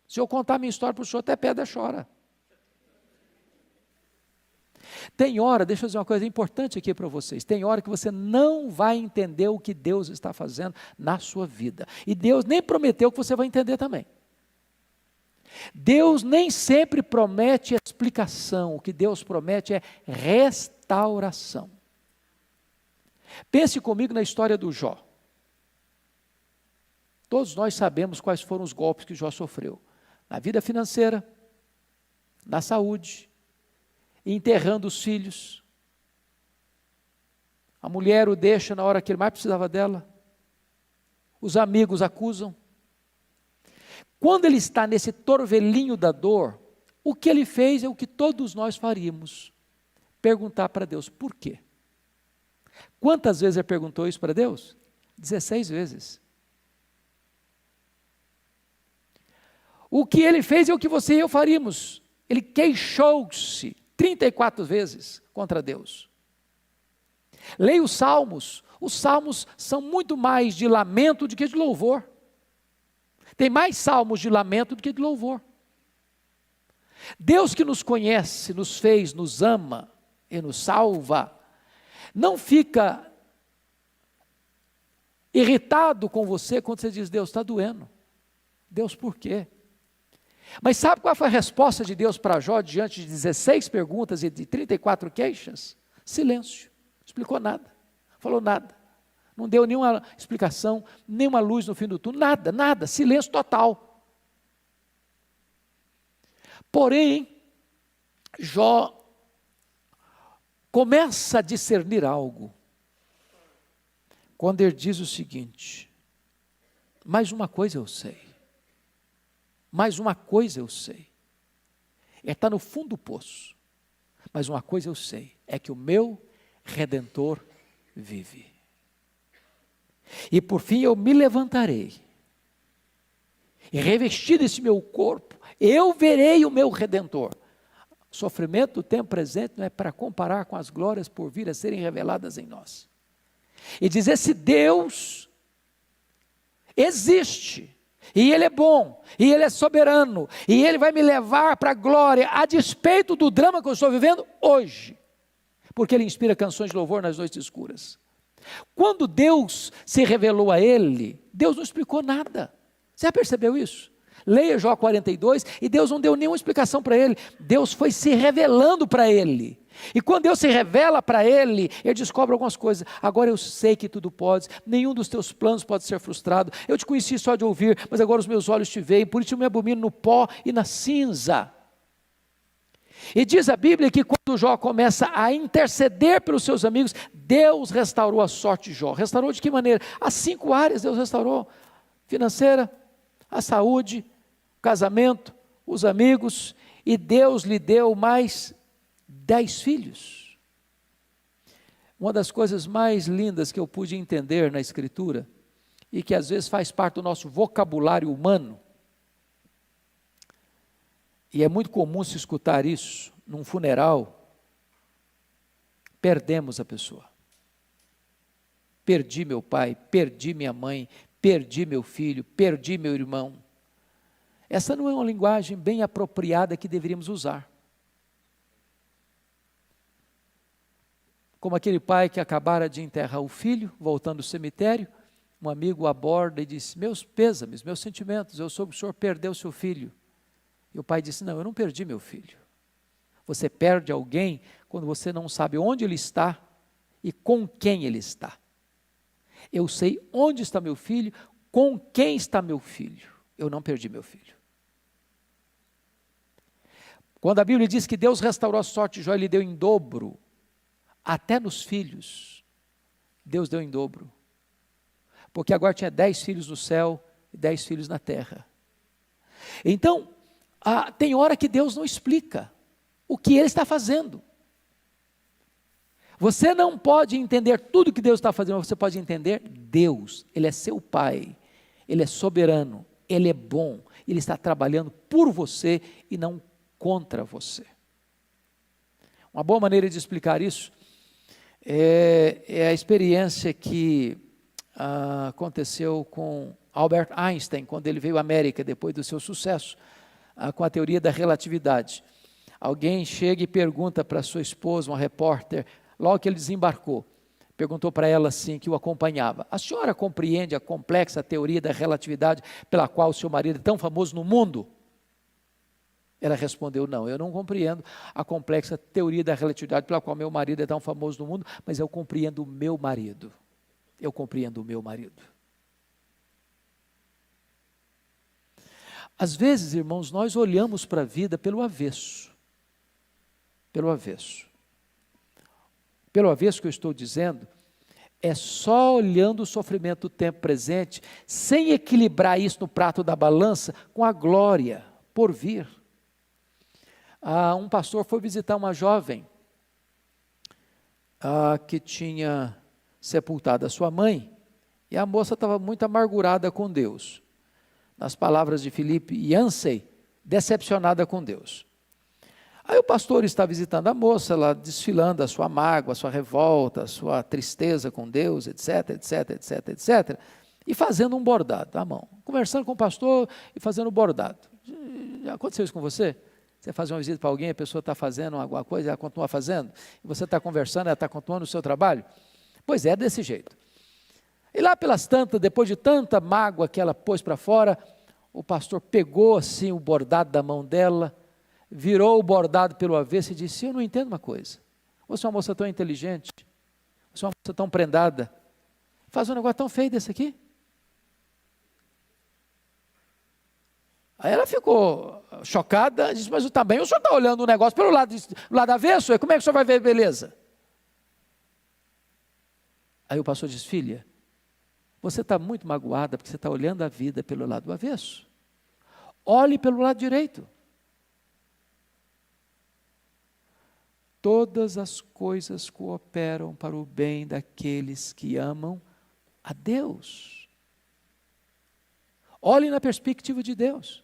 Se eu contar a minha história para o senhor, até pedra chora. Tem hora, deixa eu dizer uma coisa importante aqui para vocês, tem hora que você não vai entender o que Deus está fazendo na sua vida, e Deus nem prometeu que você vai entender também. Deus nem sempre promete explicação, o que Deus promete é restauração. Pense comigo na história do Jó. Todos nós sabemos quais foram os golpes que Jó sofreu, na vida financeira, na saúde, enterrando os filhos. A mulher o deixa na hora que ele mais precisava dela, os amigos acusam. Quando ele está nesse torvelinho da dor, o que ele fez é o que todos nós faríamos: perguntar para Deus por quê. Quantas vezes ele perguntou isso para Deus? 16 vezes. O que ele fez é o que você e eu faríamos: ele queixou-se 34 vezes contra Deus. Leia os salmos são muito mais de lamento do que de louvor. Tem mais salmos de lamento do que de louvor. Deus, que nos conhece, nos fez, nos ama e nos salva, não fica irritado com você quando você diz: Deus, está doendo. Deus, por quê? Mas sabe qual foi a resposta de Deus para Jó diante de 16 perguntas e de 34 queixas? Silêncio. Não explicou nada, falou nada. Não deu nenhuma explicação, nenhuma luz no fim do túnel, nada, silêncio total. Porém, Jó começa a discernir algo, quando ele diz o seguinte: mais uma coisa eu sei, está no fundo do poço, mas uma coisa eu sei, é que o meu Redentor vive. E por fim eu me levantarei, e revestido esse meu corpo, eu verei o meu Redentor. O sofrimento do tempo presente não é para comparar com as glórias por vir a serem reveladas em nós. E dizer: se Deus existe, e Ele é bom, e Ele é soberano, e Ele vai me levar para a glória, a despeito do drama que eu estou vivendo hoje, porque Ele inspira canções de louvor nas noites escuras. Quando Deus se revelou a ele, Deus não explicou nada. Você já percebeu isso? Leia Jó 42, e Deus não deu nenhuma explicação para ele. Deus foi se revelando para ele. E quando Deus se revela para ele, ele descobre algumas coisas. Agora eu sei que tudo podes, nenhum dos teus planos pode ser frustrado. Eu te conheci só de ouvir, mas agora os meus olhos te veem, por isso eu me abomino no pó e na cinza. E diz a Bíblia que quando Jó começa a interceder pelos seus amigos, Deus restaurou a sorte de Jó. Restaurou de que maneira? As 5 áreas Deus restaurou: financeira, a saúde, o casamento, os amigos, e Deus lhe deu mais 10 filhos. Uma das coisas mais lindas que eu pude entender na Escritura, e que às vezes faz parte do nosso vocabulário humano, e é muito comum se escutar isso num funeral: perdemos a pessoa. Perdi meu pai, perdi minha mãe, perdi meu filho, perdi meu irmão. Essa não é uma linguagem bem apropriada que deveríamos usar. Como aquele pai que acabara de enterrar o filho, voltando do cemitério, um amigo o aborda e disse: meus pêsames, meus sentimentos, eu soube que o senhor perdeu seu filho. E o pai disse: não, eu não perdi meu filho. Você perde alguém quando você não sabe onde ele está e com quem ele está. Eu sei onde está meu filho, com quem está meu filho. Eu não perdi meu filho. Quando a Bíblia diz que Deus restaurou a sorte de Jó, Ele deu em dobro, até nos filhos, Deus deu em dobro. Porque agora tinha 10 filhos no céu e 10 filhos na terra. Então, tem hora que Deus não explica o que Ele está fazendo. Você não pode entender tudo que Deus está fazendo, mas você pode entender Deus. Ele é seu Pai, Ele é soberano, Ele é bom, Ele está trabalhando por você e não contra você. Uma boa maneira de explicar isso é a experiência que aconteceu com Albert Einstein, quando ele veio à América, depois do seu sucesso com a teoria da relatividade. Alguém chega e pergunta para sua esposa, uma repórter, logo que ele desembarcou, perguntou para ela assim, que o acompanhava: a senhora compreende a complexa teoria da relatividade pela qual o seu marido é tão famoso no mundo? Ela respondeu: não, eu não compreendo a complexa teoria da relatividade pela qual meu marido é tão famoso no mundo, mas eu compreendo o meu marido. Eu compreendo o meu marido. Às vezes, irmãos, nós olhamos para a vida pelo avesso. Pelo avesso. Pelo avesso que eu estou dizendo, é só olhando o sofrimento do tempo presente, sem equilibrar isso no prato da balança com a glória por vir. Um pastor foi visitar uma jovem que tinha sepultado a sua mãe, e a moça estava muito amargurada com Deus. Nas palavras de Philip Yancey, decepcionada com Deus. Aí o pastor está visitando a moça, ela desfilando a sua mágoa, a sua revolta, a sua tristeza com Deus, etc, etc, etc, etc, e fazendo um bordado à mão, conversando com o pastor e fazendo bordado. Já aconteceu isso com você? Você faz uma visita para alguém, a pessoa está fazendo alguma coisa, ela continua fazendo, e você está conversando, ela está continuando o seu trabalho? Pois é, desse jeito. E lá pelas tantas, depois de tanta mágoa que ela pôs para fora, o pastor pegou assim o bordado da mão dela, virou o bordado pelo avesso e disse: eu não entendo uma coisa, você é uma moça tão inteligente, você é uma moça tão prendada, faz um negócio tão feio desse aqui. Aí ela ficou chocada, disse: mas também o senhor está olhando o negócio pelo lado avesso, como é que o senhor vai ver beleza? Aí o pastor disse: filha, você está muito magoada porque você está olhando a vida pelo lado avesso. Olhe pelo lado direito. Todas as coisas cooperam para o bem daqueles que amam a Deus. Olhe na perspectiva de Deus.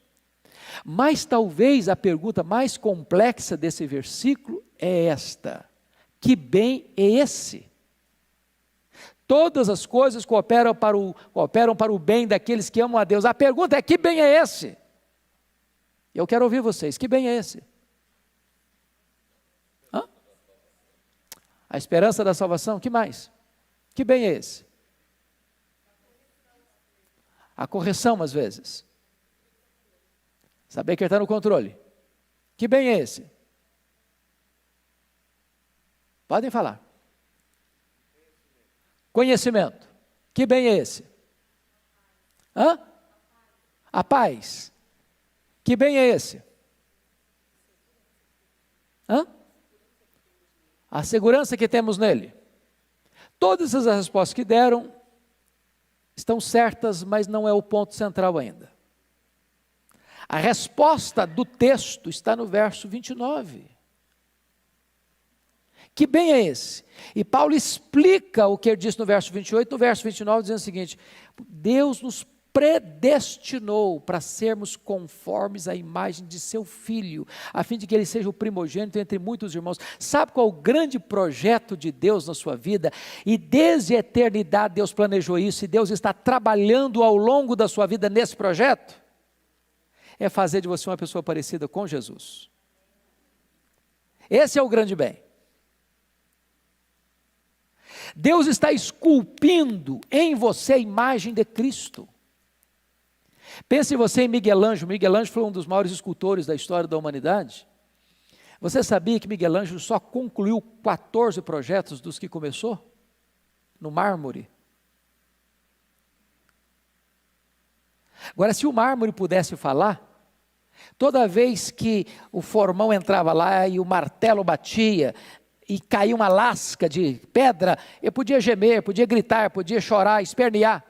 Mas talvez a pergunta mais complexa desse versículo é esta: que bem é esse? Todas as coisas cooperam para o bem daqueles que amam a Deus. A pergunta é: que bem é esse? Eu quero ouvir vocês, que bem é esse? A esperança da salvação, que mais? Que bem é esse? A correção, às vezes. Saber que ele está no controle. Que bem é esse? Podem falar. Conhecimento. Que bem é esse? A paz. Que bem é esse? A segurança que temos nele. Todas as respostas que deram estão certas, mas não é o ponto central ainda. A resposta do texto está no verso 29. Que bem é esse? E Paulo explica o que ele disse no verso 28, no verso 29, dizendo o seguinte: Deus nos predestinou para sermos conformes à imagem de seu Filho, a fim de que ele seja o primogênito entre muitos irmãos. Sabe qual é o grande projeto de Deus na sua vida? E desde a eternidade Deus planejou isso, e Deus está trabalhando ao longo da sua vida nesse projeto? É fazer de você uma pessoa parecida com Jesus. Esse é o grande bem. Deus está esculpindo em você a imagem de Cristo. Pense você em Miguel Ângelo. Miguel Ângelo foi um dos maiores escultores da história da humanidade. Você sabia que Miguel Ângelo só concluiu 14 projetos dos que começou? No mármore. Agora, se o mármore pudesse falar, toda vez que o formão entrava lá e o martelo batia e caía uma lasca de pedra, eu podia gemer, podia gritar, podia chorar, espernear.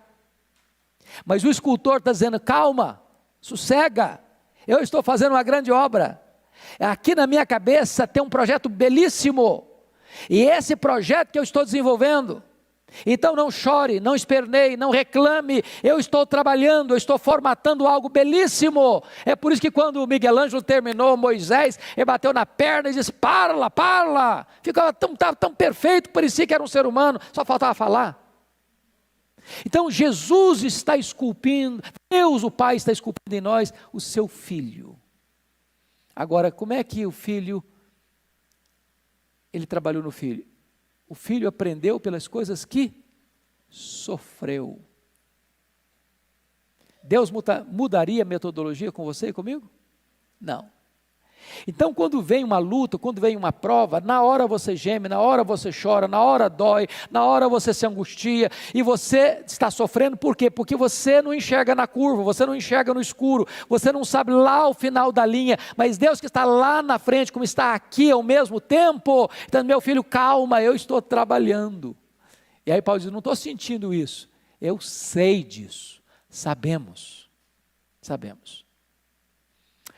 Mas o escultor está dizendo: calma, sossega, eu estou fazendo uma grande obra. Aqui na minha cabeça tem um projeto belíssimo, e esse projeto que eu estou desenvolvendo. Então não chore, não esperneie, não reclame, eu estou trabalhando, eu estou formatando algo belíssimo. É por isso que quando o Miguel Ângelo terminou Moisés, ele bateu na perna e disse: parla, ficava tão perfeito, parecia que era um ser humano, só faltava falar. Então Jesus está esculpindo, Deus o Pai está esculpindo em nós o seu Filho. Agora, como é que o Filho, ele trabalhou no Filho? O Filho aprendeu pelas coisas que sofreu. Deus mudaria a metodologia com você e comigo? Não. Então, quando vem uma luta, quando vem uma prova, na hora você geme, na hora você chora, na hora dói, na hora você se angustia, e você está sofrendo, por quê? Porque você não enxerga na curva, você não enxerga no escuro, você não sabe lá o final da linha, mas Deus que está lá na frente, como está aqui ao mesmo tempo, então, meu filho, calma, eu estou trabalhando. E aí Paulo diz: não estou sentindo isso, eu sei disso, sabemos.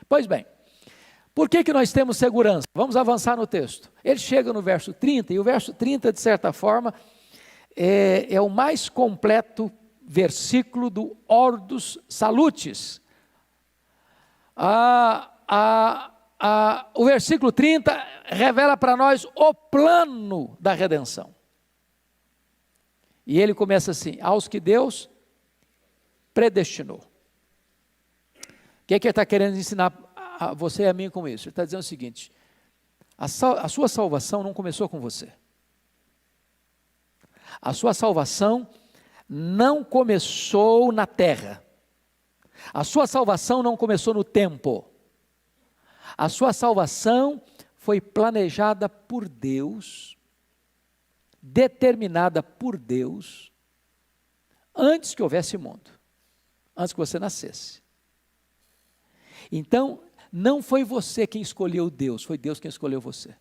Pois bem, por que nós temos segurança? Vamos avançar no texto. Ele chega no verso 30, e o verso 30, de certa forma, é o mais completo versículo do Ordo Salutis. O versículo 30 revela para nós o plano da redenção. E ele começa assim: aos que Deus predestinou. O que ele está querendo ensinar a você e a mim com isso? Ele está dizendo o seguinte: a sua salvação não começou com você. A sua salvação não começou na terra. A sua salvação não começou no tempo. A sua salvação foi planejada por Deus, determinada por Deus, antes que houvesse mundo, antes que você nascesse. Então, não foi você quem escolheu Deus, foi Deus quem escolheu você.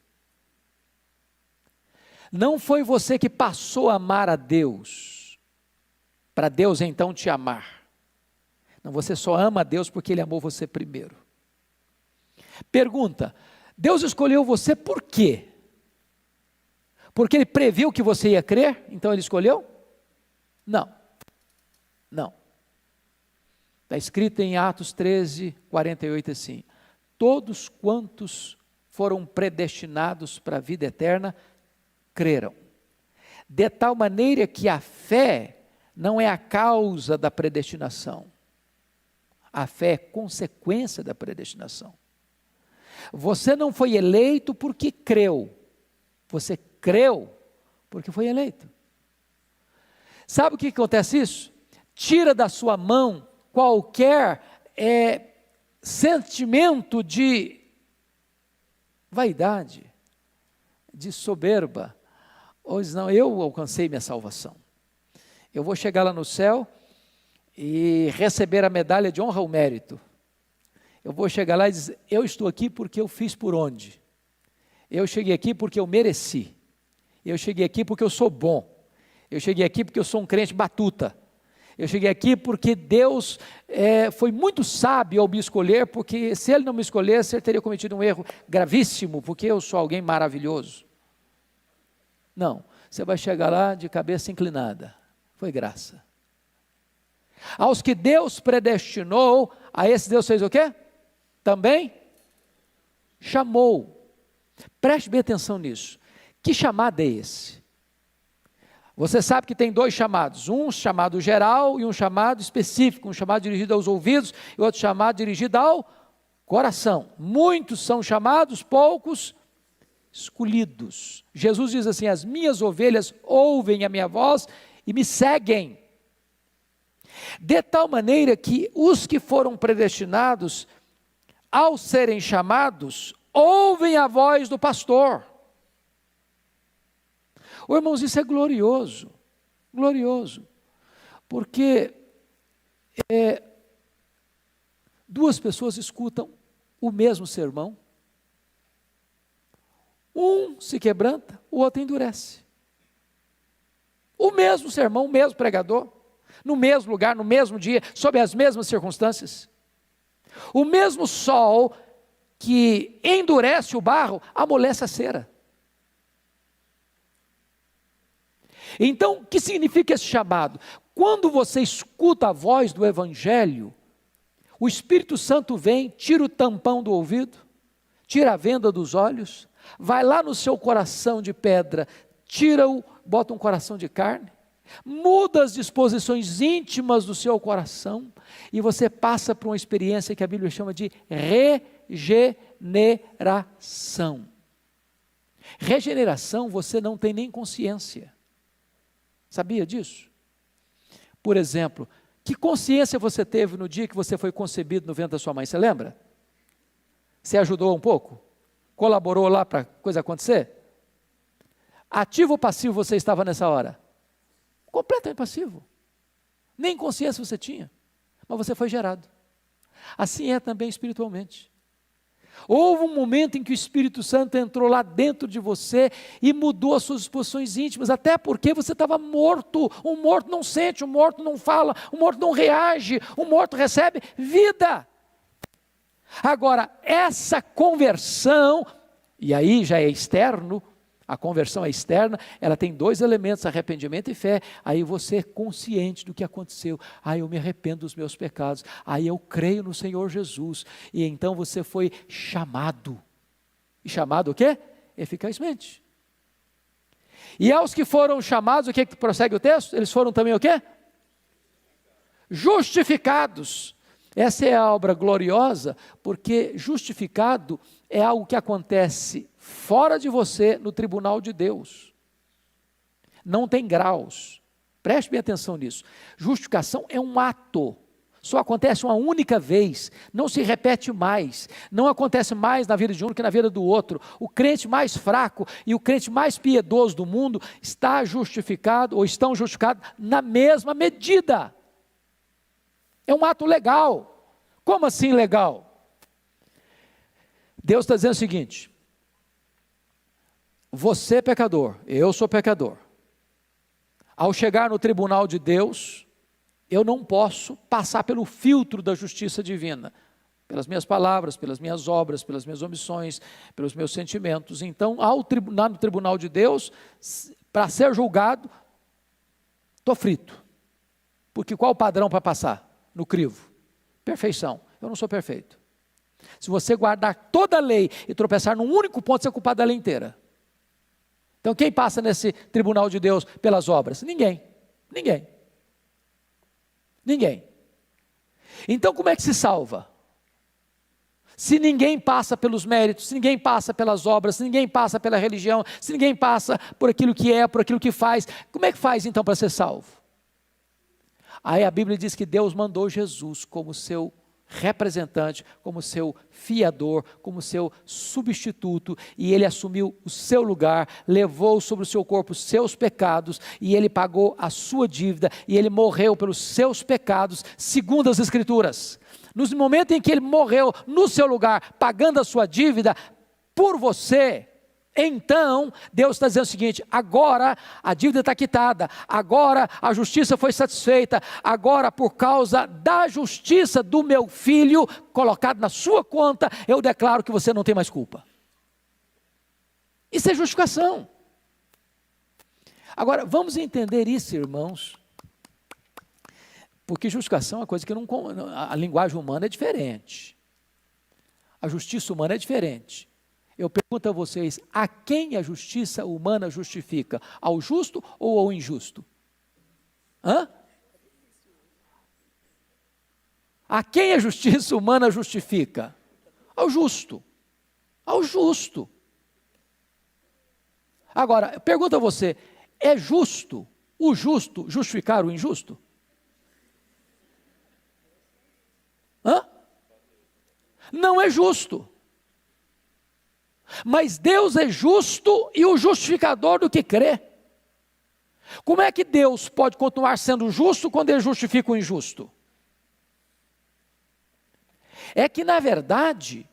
Não foi você que passou a amar a Deus, para Deus então te amar. Não, você só ama a Deus porque Ele amou você primeiro. Pergunta: Deus escolheu você por quê? Porque Ele previu que você ia crer, então Ele escolheu? Não. Está escrito em Atos 13, 48 assim: todos quantos foram predestinados para a vida eterna, creram. De tal maneira que a fé não é a causa da predestinação. A fé é consequência da predestinação. Você não foi eleito porque creu. Você creu porque foi eleito. Sabe o que acontece isso? Tira da sua mão qualquer sentimento de vaidade, de soberba, ou diz: não, eu alcancei minha salvação, eu vou chegar lá no céu e receber a medalha de honra ao mérito, eu vou chegar lá e dizer: eu estou aqui porque eu fiz por onde, eu cheguei aqui porque eu mereci, eu cheguei aqui porque eu sou bom, eu cheguei aqui porque eu sou um crente batuta, Eu cheguei aqui porque Deus foi muito sábio ao me escolher, porque se Ele não me escolhesse, Ele teria cometido um erro gravíssimo, porque eu sou alguém maravilhoso. Não, você vai chegar lá de cabeça inclinada. Foi graça. Aos que Deus predestinou, a esse Deus fez o quê? Também chamou. Preste bem atenção nisso. Que chamado é esse? Você sabe que tem dois chamados, um chamado geral e um chamado específico, um chamado dirigido aos ouvidos e outro chamado dirigido ao coração. Muitos são chamados, poucos escolhidos. Jesus diz assim: as minhas ovelhas ouvem a minha voz e me seguem. De tal maneira que os que foram predestinados, ao serem chamados, ouvem a voz do pastor. Oh, irmãos, isso é glorioso, glorioso, porque duas pessoas escutam o mesmo sermão, um se quebranta, o outro endurece. O mesmo sermão, o mesmo pregador, no mesmo lugar, no mesmo dia, sob as mesmas circunstâncias. O mesmo sol que endurece o barro, amolece a cera. Então, o que significa esse chamado? Quando você escuta a voz do Evangelho, o Espírito Santo vem, tira o tampão do ouvido, tira a venda dos olhos, vai lá no seu coração de pedra, bota um coração de carne, muda as disposições íntimas do seu coração, e você passa por uma experiência que a Bíblia chama de regeneração. Regeneração você não tem nem consciência. Sabia disso? Por exemplo, que consciência você teve no dia que você foi concebido no ventre da sua mãe? Você lembra? Você ajudou um pouco? Colaborou lá para a coisa acontecer? Ativo ou passivo você estava nessa hora? Completamente passivo. Nem consciência você tinha, mas você foi gerado. Assim é também espiritualmente. Houve um momento em que o Espírito Santo entrou lá dentro de você e mudou as suas disposições íntimas, até porque você estava morto. Um morto não sente, um morto não fala, um morto não reage, um morto recebe vida. Agora, essa conversão, e aí já é externo, a conversão é externa, ela tem dois elementos, arrependimento e fé. Aí você é consciente do que aconteceu. Aí eu me arrependo dos meus pecados. Aí eu creio no Senhor Jesus. E então você foi chamado. E chamado o quê? Eficazmente. E aos que foram chamados, o que prossegue o texto? Eles foram também o quê? Justificados. Essa é a obra gloriosa, porque justificado é algo que acontece fora de você, no tribunal de Deus. Não tem graus. Preste bem atenção nisso. Justificação é um ato. Só acontece uma única vez. Não se repete mais. Não acontece mais na vida de um do que na vida do outro. O crente mais fraco e o crente mais piedoso do mundo está justificado, ou estão justificados na mesma medida. É um ato legal. Como assim legal? Deus está dizendo o seguinte: você é pecador, eu sou pecador. Ao chegar no tribunal de Deus, eu não posso passar pelo filtro da justiça divina, pelas minhas palavras, pelas minhas obras, pelas minhas omissões, pelos meus sentimentos. Então, no tribunal de Deus, para ser julgado, estou frito. Porque qual o padrão para passar? No crivo. Perfeição. Eu não sou perfeito. Se você guardar toda a lei e tropeçar num único ponto, você é culpado da lei inteira. Então quem passa nesse tribunal de Deus pelas obras? Ninguém. Ninguém. Ninguém. Então como é que se salva? Se ninguém passa pelos méritos, se ninguém passa pelas obras, se ninguém passa pela religião, se ninguém passa por aquilo que é, por aquilo que faz, como é que faz então para ser salvo? Aí a Bíblia diz que Deus mandou Jesus como seu representante, como seu fiador, como seu substituto, e ele assumiu o seu lugar, levou sobre o seu corpo os seus pecados, e ele pagou a sua dívida, e ele morreu pelos seus pecados, segundo as Escrituras. No momento em que ele morreu no seu lugar, pagando a sua dívida por você, Então, Deus está dizendo o seguinte: agora a dívida está quitada, agora a justiça foi satisfeita, agora por causa da justiça do meu filho, colocado na sua conta, eu declaro que você não tem mais culpa. Isso é justificação. Agora, vamos entender isso, irmãos, porque justificação é uma coisa que a linguagem humana é diferente, a justiça humana é diferente. Eu pergunto a vocês, a quem a justiça humana justifica? Ao justo ou ao injusto? A quem a justiça humana justifica? Ao justo. Ao justo. Agora, eu pergunto a você, é justo o justo justificar o injusto? Não é justo. Mas Deus é justo e o justificador do que crê. Como é que Deus pode continuar sendo justo quando Ele justifica o injusto? É que na verdade,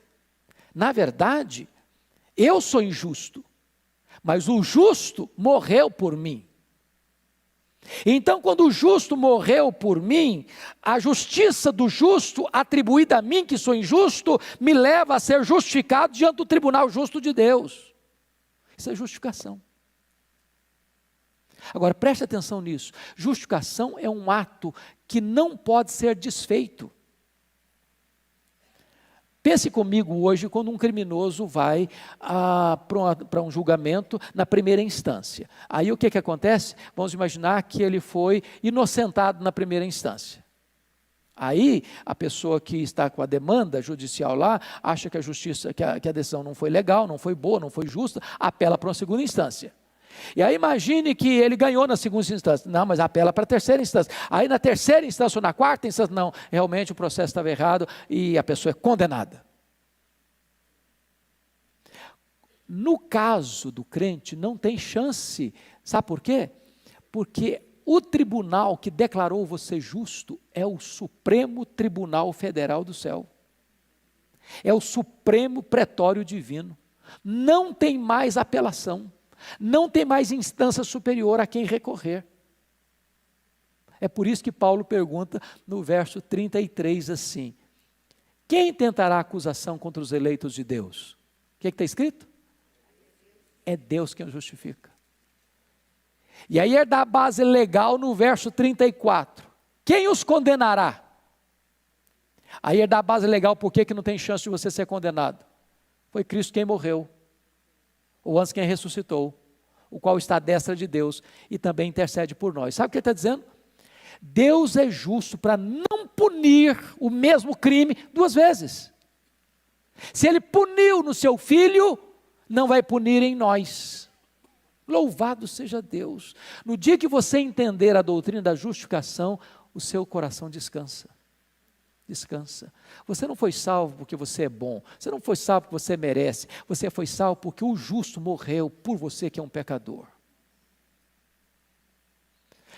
eu sou injusto, mas o justo morreu por mim. Então, quando o justo morreu por mim, a justiça do justo, atribuída a mim, que sou injusto, me leva a ser justificado diante do tribunal justo de Deus. Isso é justificação. Agora, preste atenção nisso. Justificação é um ato que não pode ser desfeito. Pense comigo hoje quando um criminoso vai para um julgamento na primeira instância. Aí o que acontece? Vamos imaginar que ele foi inocentado na primeira instância. Aí a pessoa que está com a demanda judicial lá, acha que a justiça, que a decisão não foi legal, não foi boa, não foi justa, apela para uma segunda instância. E aí imagine que ele ganhou na segunda instância, não, mas apela para a terceira instância. Aí na terceira instância ou na quarta instância, não, realmente o processo estava errado e a pessoa é condenada. No caso do crente não tem chance, sabe por quê? Porque o tribunal que declarou você justo é o Supremo Tribunal Federal do céu. É o Supremo Pretório Divino. Não tem mais apelação. Não tem mais instância superior a quem recorrer. É por isso que Paulo pergunta no verso 33 assim: quem tentará acusação contra os eleitos de Deus? O que está escrito? É Deus quem os justifica. E aí é da base legal no verso 34. Quem os condenará? Aí é da base legal por que não tem chance de você ser condenado. Foi Cristo quem morreu. Ou antes quem ressuscitou, o qual está à destra de Deus e também intercede por nós. Sabe o que ele está dizendo? Deus é justo para não punir o mesmo crime duas vezes. Se Ele puniu no seu filho, não vai punir em nós. Louvado seja Deus. No dia que você entender a doutrina da justificação, o seu coração descansa. Descansa. Você não foi salvo porque você é bom, você não foi salvo porque você merece, você foi salvo porque o justo morreu por você que é um pecador.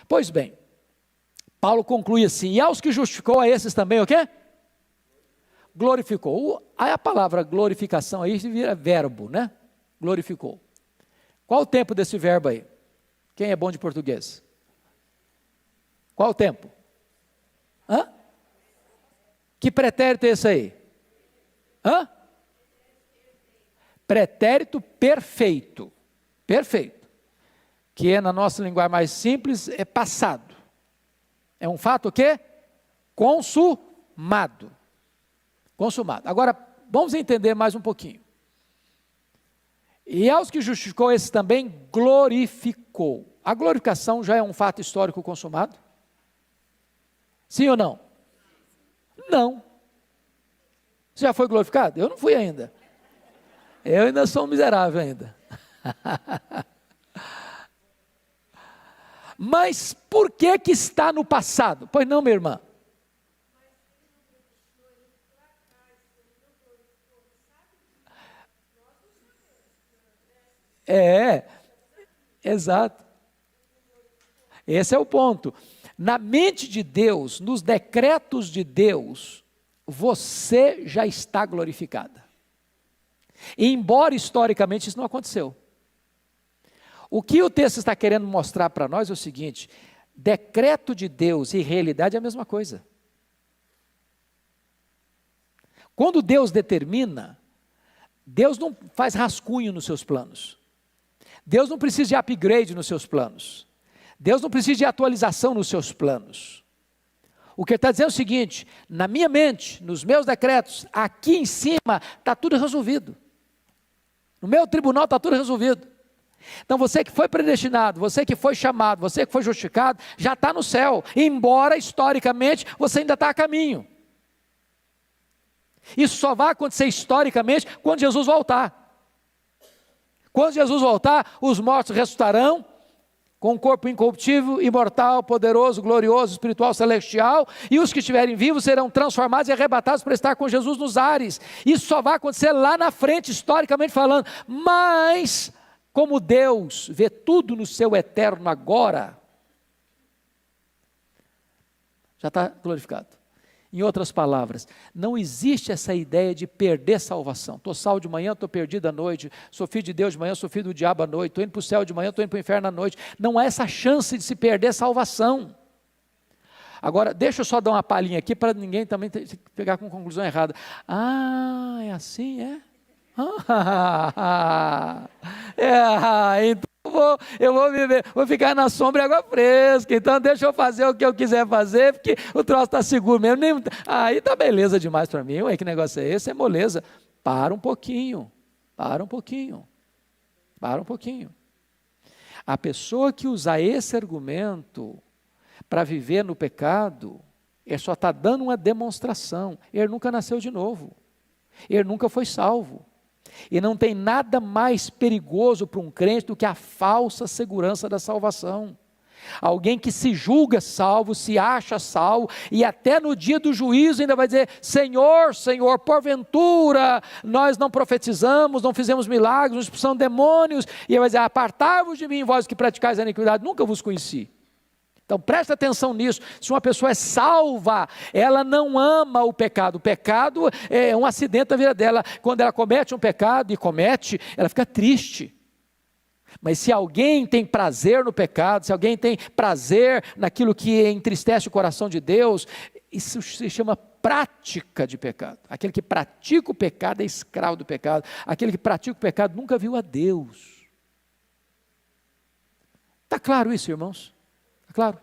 Pois bem, Paulo conclui assim: e aos que justificou, a esses também o quê? Glorificou. Aí a palavra glorificação aí vira verbo, né? Glorificou. Qual o tempo desse verbo aí? Quem é bom de português? Qual o tempo? Que pretérito é esse aí? Pretérito perfeito. Perfeito. Que é, na nossa linguagem mais simples, é passado. É um fato o quê? Consumado. Consumado. Agora, vamos entender mais um pouquinho. E aos que justificou, esses também glorificou. A glorificação já é um fato histórico consumado? Sim ou não? Não. Você já foi glorificado? Eu não fui ainda. Eu ainda sou um miserável ainda. Mas por que está no passado? Pois não, minha irmã? Exato. Esse é o ponto. Na mente de Deus, nos decretos de Deus, você já está glorificada. E embora historicamente isso não aconteceu. O que o texto está querendo mostrar para nós é o seguinte: decreto de Deus e realidade é a mesma coisa. Quando Deus determina, Deus não faz rascunho nos seus planos. Deus não precisa de upgrade nos seus planos. Deus não precisa de atualização nos seus planos. O que ele está dizendo é o seguinte: na minha mente, nos meus decretos, aqui em cima está tudo resolvido. No meu tribunal está tudo resolvido. Então você que foi predestinado, você que foi chamado, você que foi justificado, já está no céu, embora historicamente você ainda está a caminho. Isso só vai acontecer historicamente quando Jesus voltar. Quando Jesus voltar, os mortos ressuscitarão, com um corpo incorruptível, imortal, poderoso, glorioso, espiritual, celestial, e os que estiverem vivos serão transformados e arrebatados para estar com Jesus nos ares. Isso só vai acontecer lá na frente, historicamente falando, mas como Deus vê tudo no seu eterno agora, já está glorificado. Em outras palavras, não existe essa ideia de perder salvação. Estou salvo de manhã, estou perdido à noite, sou filho de Deus de manhã, sou filho do diabo à noite, estou indo para o céu de manhã, estou indo para o inferno à noite. Não há essa chance de se perder salvação. Agora, deixa eu só dar uma palhinha aqui para ninguém também pegar com conclusão errada. Ah, é assim, é? Então eu vou viver, vou ficar na sombra e água fresca, então deixa eu fazer o que eu quiser fazer, porque o troço está seguro mesmo. Aí está beleza demais para mim. Ué, que negócio é esse? É moleza. Para um pouquinho. A pessoa que usar esse argumento para viver no pecado, ele só está dando uma demonstração. Ele nunca nasceu de novo. Ele nunca foi salvo. E não tem nada mais perigoso para um crente do que a falsa segurança da salvação. Alguém que se julga salvo, se acha salvo, e até no dia do juízo ainda vai dizer: Senhor, Senhor, porventura nós não profetizamos, não fizemos milagres, não expulsamos demônios, e ele vai dizer: apartai-vos de mim, vós que praticais a iniquidade, nunca vos conheci. Então presta atenção nisso. Se uma pessoa é salva, ela não ama o pecado é um acidente na vida dela. Quando ela comete um pecado, e comete, ela fica triste. Mas se alguém tem prazer no pecado, se alguém tem prazer naquilo que entristece o coração de Deus, isso se chama prática de pecado. Aquele que pratica o pecado é escravo do pecado. Aquele que pratica o pecado nunca viu a Deus. Está claro isso, irmãos? Claro?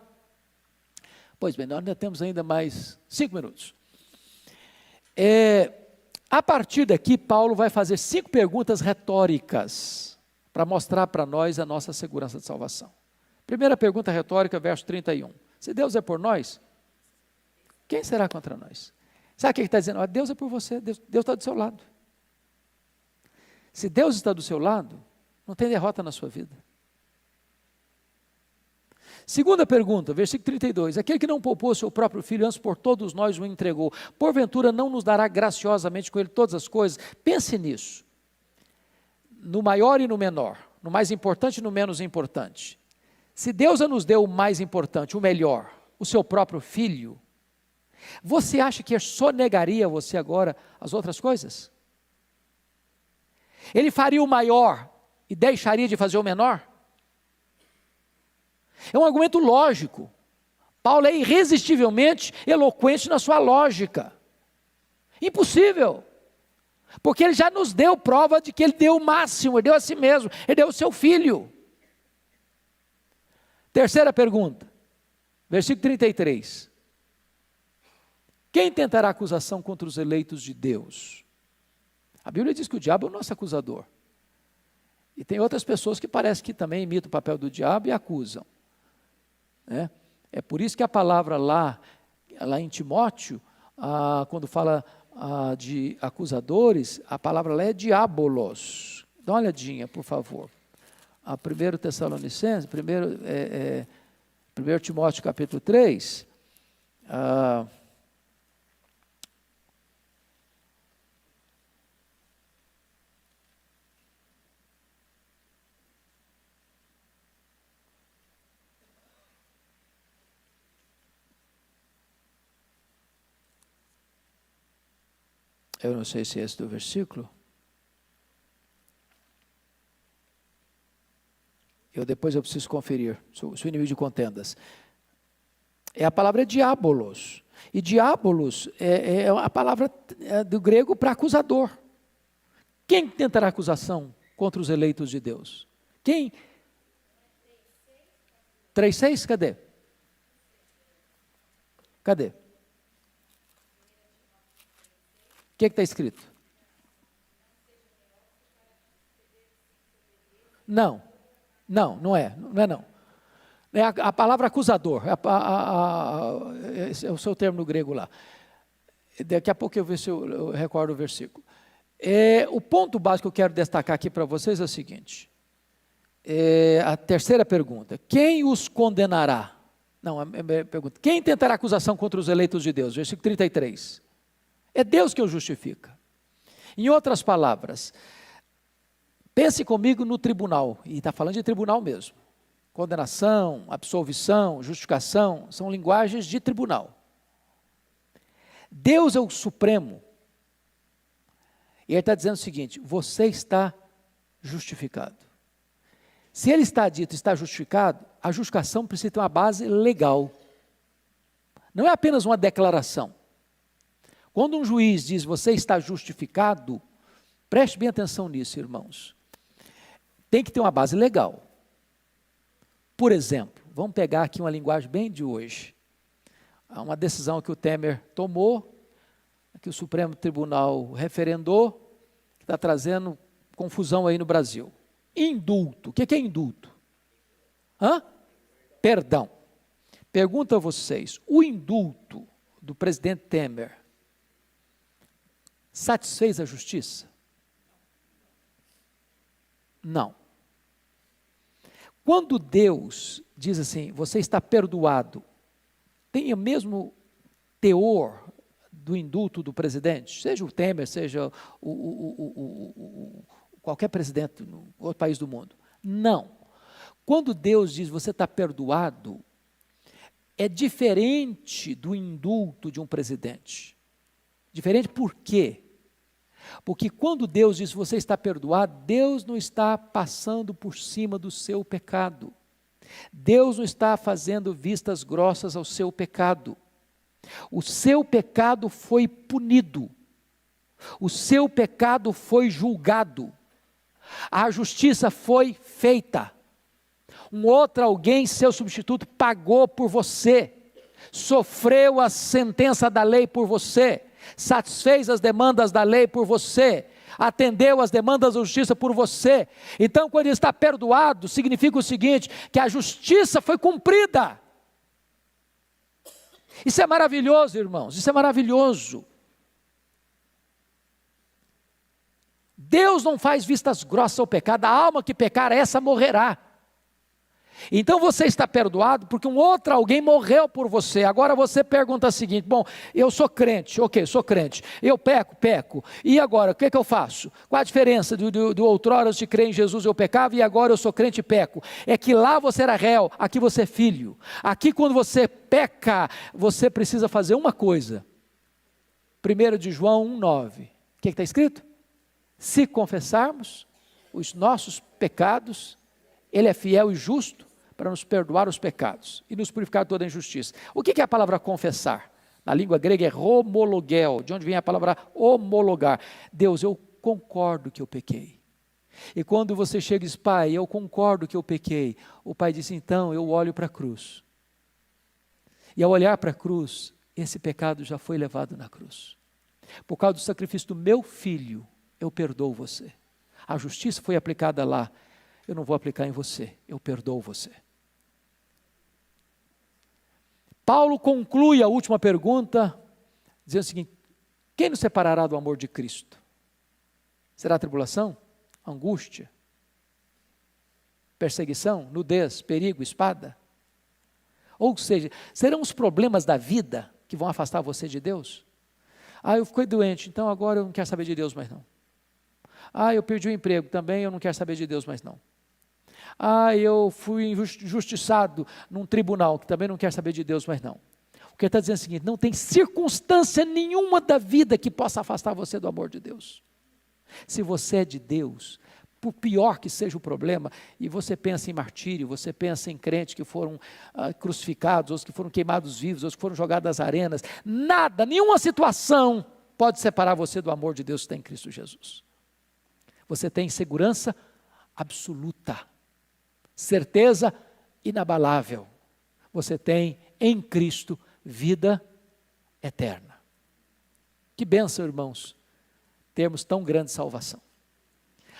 Pois bem, nós ainda temos ainda mais 5 minutos. A partir daqui, Paulo vai fazer 5 perguntas retóricas para mostrar para nós a nossa segurança de salvação. Primeira pergunta retórica, verso 31. Se Deus é por nós, quem será contra nós? Sabe o que ele está dizendo? Deus é por você, Deus está do seu lado. Se Deus está do seu lado, não tem derrota na sua vida. Segunda pergunta, versículo 32, aquele que não poupou seu próprio filho, antes por todos nós o entregou, porventura não nos dará graciosamente com ele todas as coisas? Pense nisso, no maior e no menor, no mais importante e no menos importante. Se Deus nos deu o mais importante, o melhor, o seu próprio filho, você acha que sonegaria a você agora as outras coisas? Ele faria o maior e deixaria de fazer o menor? É um argumento lógico. Paulo é irresistivelmente eloquente na sua lógica. Impossível. Porque ele já nos deu prova de que ele deu o máximo, ele deu a si mesmo, ele deu o seu filho. Terceira pergunta, versículo 33. Quem tentará acusação contra os eleitos de Deus? A Bíblia diz que o diabo é o nosso acusador. E tem outras pessoas que parece que também imitam o papel do diabo e acusam. É por isso que a palavra lá em Timóteo, quando fala de acusadores, a palavra lá é diabolos. Dá uma olhadinha, por favor. 1 Tessalonicenses, 1 Timóteo capítulo 3, eu não sei se é esse do versículo. Depois eu preciso conferir, sou inimigo de contendas. A palavra é diabolos. E diabolos é a palavra do grego para acusador. Quem tentará acusação contra os eleitos de Deus? Quem? 3,6? Cadê? Cadê? O que está escrito? Não é não. É a palavra acusador, esse é o seu termo no grego lá. Daqui a pouco eu ver se eu recordo o versículo. O ponto básico que eu quero destacar aqui para vocês é o seguinte. A terceira pergunta: quem os condenará? Não, a pergunta: quem tentará acusação contra os eleitos de Deus? Versículo 33. É Deus que os justifica. Em outras palavras, pense comigo no tribunal, e está falando de tribunal mesmo. Condenação, absolvição, justificação, são linguagens de tribunal. Deus é o supremo. E ele está dizendo o seguinte: você está justificado. Se ele está justificado, a justificação precisa ter uma base legal. Não é apenas uma declaração. Quando um juiz diz você está justificado, preste bem atenção nisso, irmãos. Tem que ter uma base legal. Por exemplo, vamos pegar aqui uma linguagem bem de hoje. Há uma decisão que o Temer tomou, que o Supremo Tribunal referendou, que está trazendo confusão aí no Brasil. Indulto. O que é indulto? Perdão. Pergunto a vocês, o indulto do presidente Temer satisfez a justiça? Não. Quando Deus diz assim, você está perdoado, tem o mesmo teor do indulto do presidente, seja o Temer, seja qualquer presidente no outro país do mundo? Não. Quando Deus diz você está perdoado, é diferente do indulto de um presidente. Diferente por quê? Porque quando Deus diz você está perdoado, Deus não está passando por cima do seu pecado. Deus não está fazendo vistas grossas ao seu pecado. O seu pecado foi punido. O seu pecado foi julgado. A justiça foi feita. Alguém, seu substituto, pagou por você. Sofreu a sentença da lei por você. Satisfez as demandas da lei por você, atendeu as demandas da justiça por você. Então, quando ele está perdoado, significa o seguinte, que a justiça foi cumprida. Isso é maravilhoso, irmãos, isso é maravilhoso. Deus não faz vistas grossas ao pecado, a alma que pecar, essa morrerá. Então você está perdoado porque alguém morreu por você. Agora você pergunta o seguinte: bom, eu sou crente, ok, sou crente, eu peco, e agora, o que eu faço? Qual a diferença do outrora de crer em Jesus eu pecava e agora eu sou crente e peco? É que lá você era réu, aqui você é filho. Aqui quando você peca, você precisa fazer uma coisa. 1 de João 1,9, o que está escrito? Se confessarmos os nossos pecados, Ele é fiel e justo para nos perdoar os pecados e nos purificar de toda injustiça. O que é a palavra confessar? Na língua grega é homologel, de onde vem a palavra homologar. Deus, eu concordo que eu pequei. E quando você chega e diz, Pai, eu concordo que eu pequei, o Pai diz, então eu olho para a cruz. E ao olhar para a cruz, esse pecado já foi levado na cruz. Por causa do sacrifício do meu filho, eu perdoo você. A justiça foi aplicada lá. Eu não vou aplicar em você, eu perdoo você. Paulo conclui a última pergunta, dizendo o seguinte: quem nos separará do amor de Cristo? Será tribulação? Angústia? Perseguição? Nudez? Perigo? Espada? Ou seja, serão os problemas da vida que vão afastar você de Deus? Eu fiquei doente, então agora eu não quero saber de Deus mais não. Eu perdi o emprego, também eu não quero saber de Deus mais não. Eu fui injustiçado num tribunal, que também não quer saber de Deus mais não. O que ele está dizendo é o seguinte: não tem circunstância nenhuma da vida que possa afastar você do amor de Deus. Se você é de Deus, por pior que seja o problema, e você pensa em martírio, você pensa em crentes que foram crucificados, outros que foram queimados vivos, outros que foram jogados nas arenas, nada, nenhuma situação pode separar você do amor de Deus que tem em Cristo Jesus. Você tem segurança absoluta, certeza inabalável. Você tem em Cristo vida eterna. Que bênção, irmãos, termos tão grande salvação.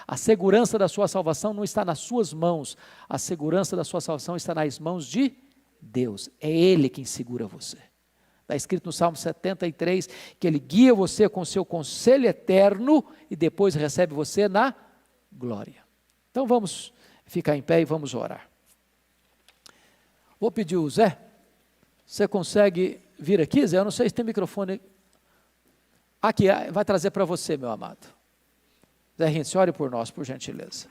A segurança da sua salvação não está nas suas mãos, a segurança da sua salvação está nas mãos de Deus. É Ele quem segura você. Está escrito no Salmo 73, que Ele guia você com o seu conselho eterno e depois recebe você na glória. Então vamos ficar em pé e vamos orar. Vou pedir o Zé, você consegue vir aqui, Zé? Eu não sei se tem microfone. Aqui, vai trazer para você, meu amado. Zé Rintz, ore por nós, por gentileza.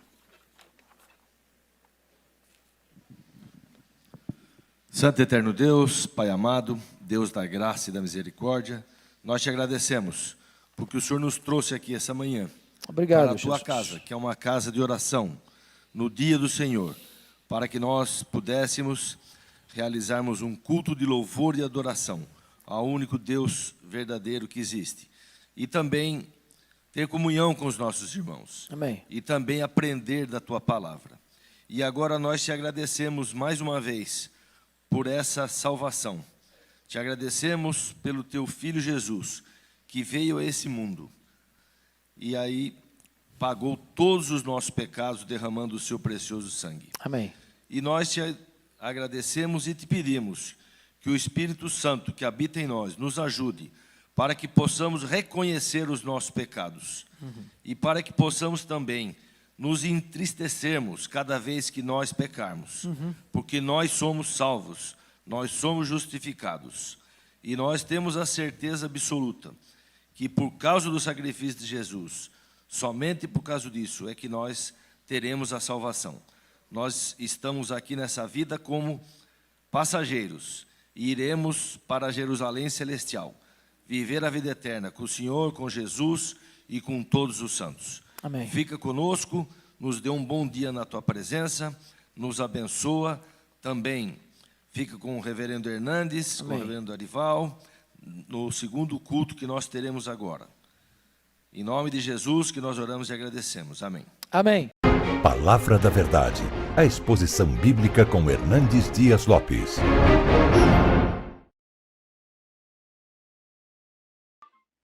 Santo e eterno Deus, Pai amado, Deus da graça e da misericórdia, nós te agradecemos, porque o Senhor nos trouxe aqui essa manhã. Obrigado, para a tua Jesus. casa, que é uma casa de oração, no dia do Senhor, para que nós pudéssemos realizarmos um culto de louvor e adoração ao único Deus verdadeiro que existe. E também ter comunhão com os nossos irmãos. Amém. E também aprender da tua palavra. E agora nós te agradecemos mais uma vez por essa salvação. Te agradecemos pelo teu Filho Jesus, que veio a esse mundo. E aí pagou todos os nossos pecados, derramando o seu precioso sangue. Amém. E nós te agradecemos e te pedimos que o Espírito Santo que habita em nós nos ajude para que possamos reconhecer os nossos pecados e para que possamos também nos entristecermos cada vez que nós pecarmos, porque nós somos salvos, nós somos justificados e nós temos a certeza absoluta que por causa do sacrifício de Jesus, somente por causa disso é que nós teremos a salvação. Nós estamos aqui nessa vida como passageiros e iremos para Jerusalém celestial, viver a vida eterna com o Senhor, com Jesus e com todos os santos. Amém. Fica conosco, nos dê um bom dia na tua presença, nos abençoa, também fica com o reverendo Hernandes, Amém. com o reverendo Arival, no segundo culto que nós teremos agora. Em nome de Jesus que nós oramos e agradecemos. Amém. Amém. Palavra da Verdade, a exposição bíblica com Hernandes Dias Lopes.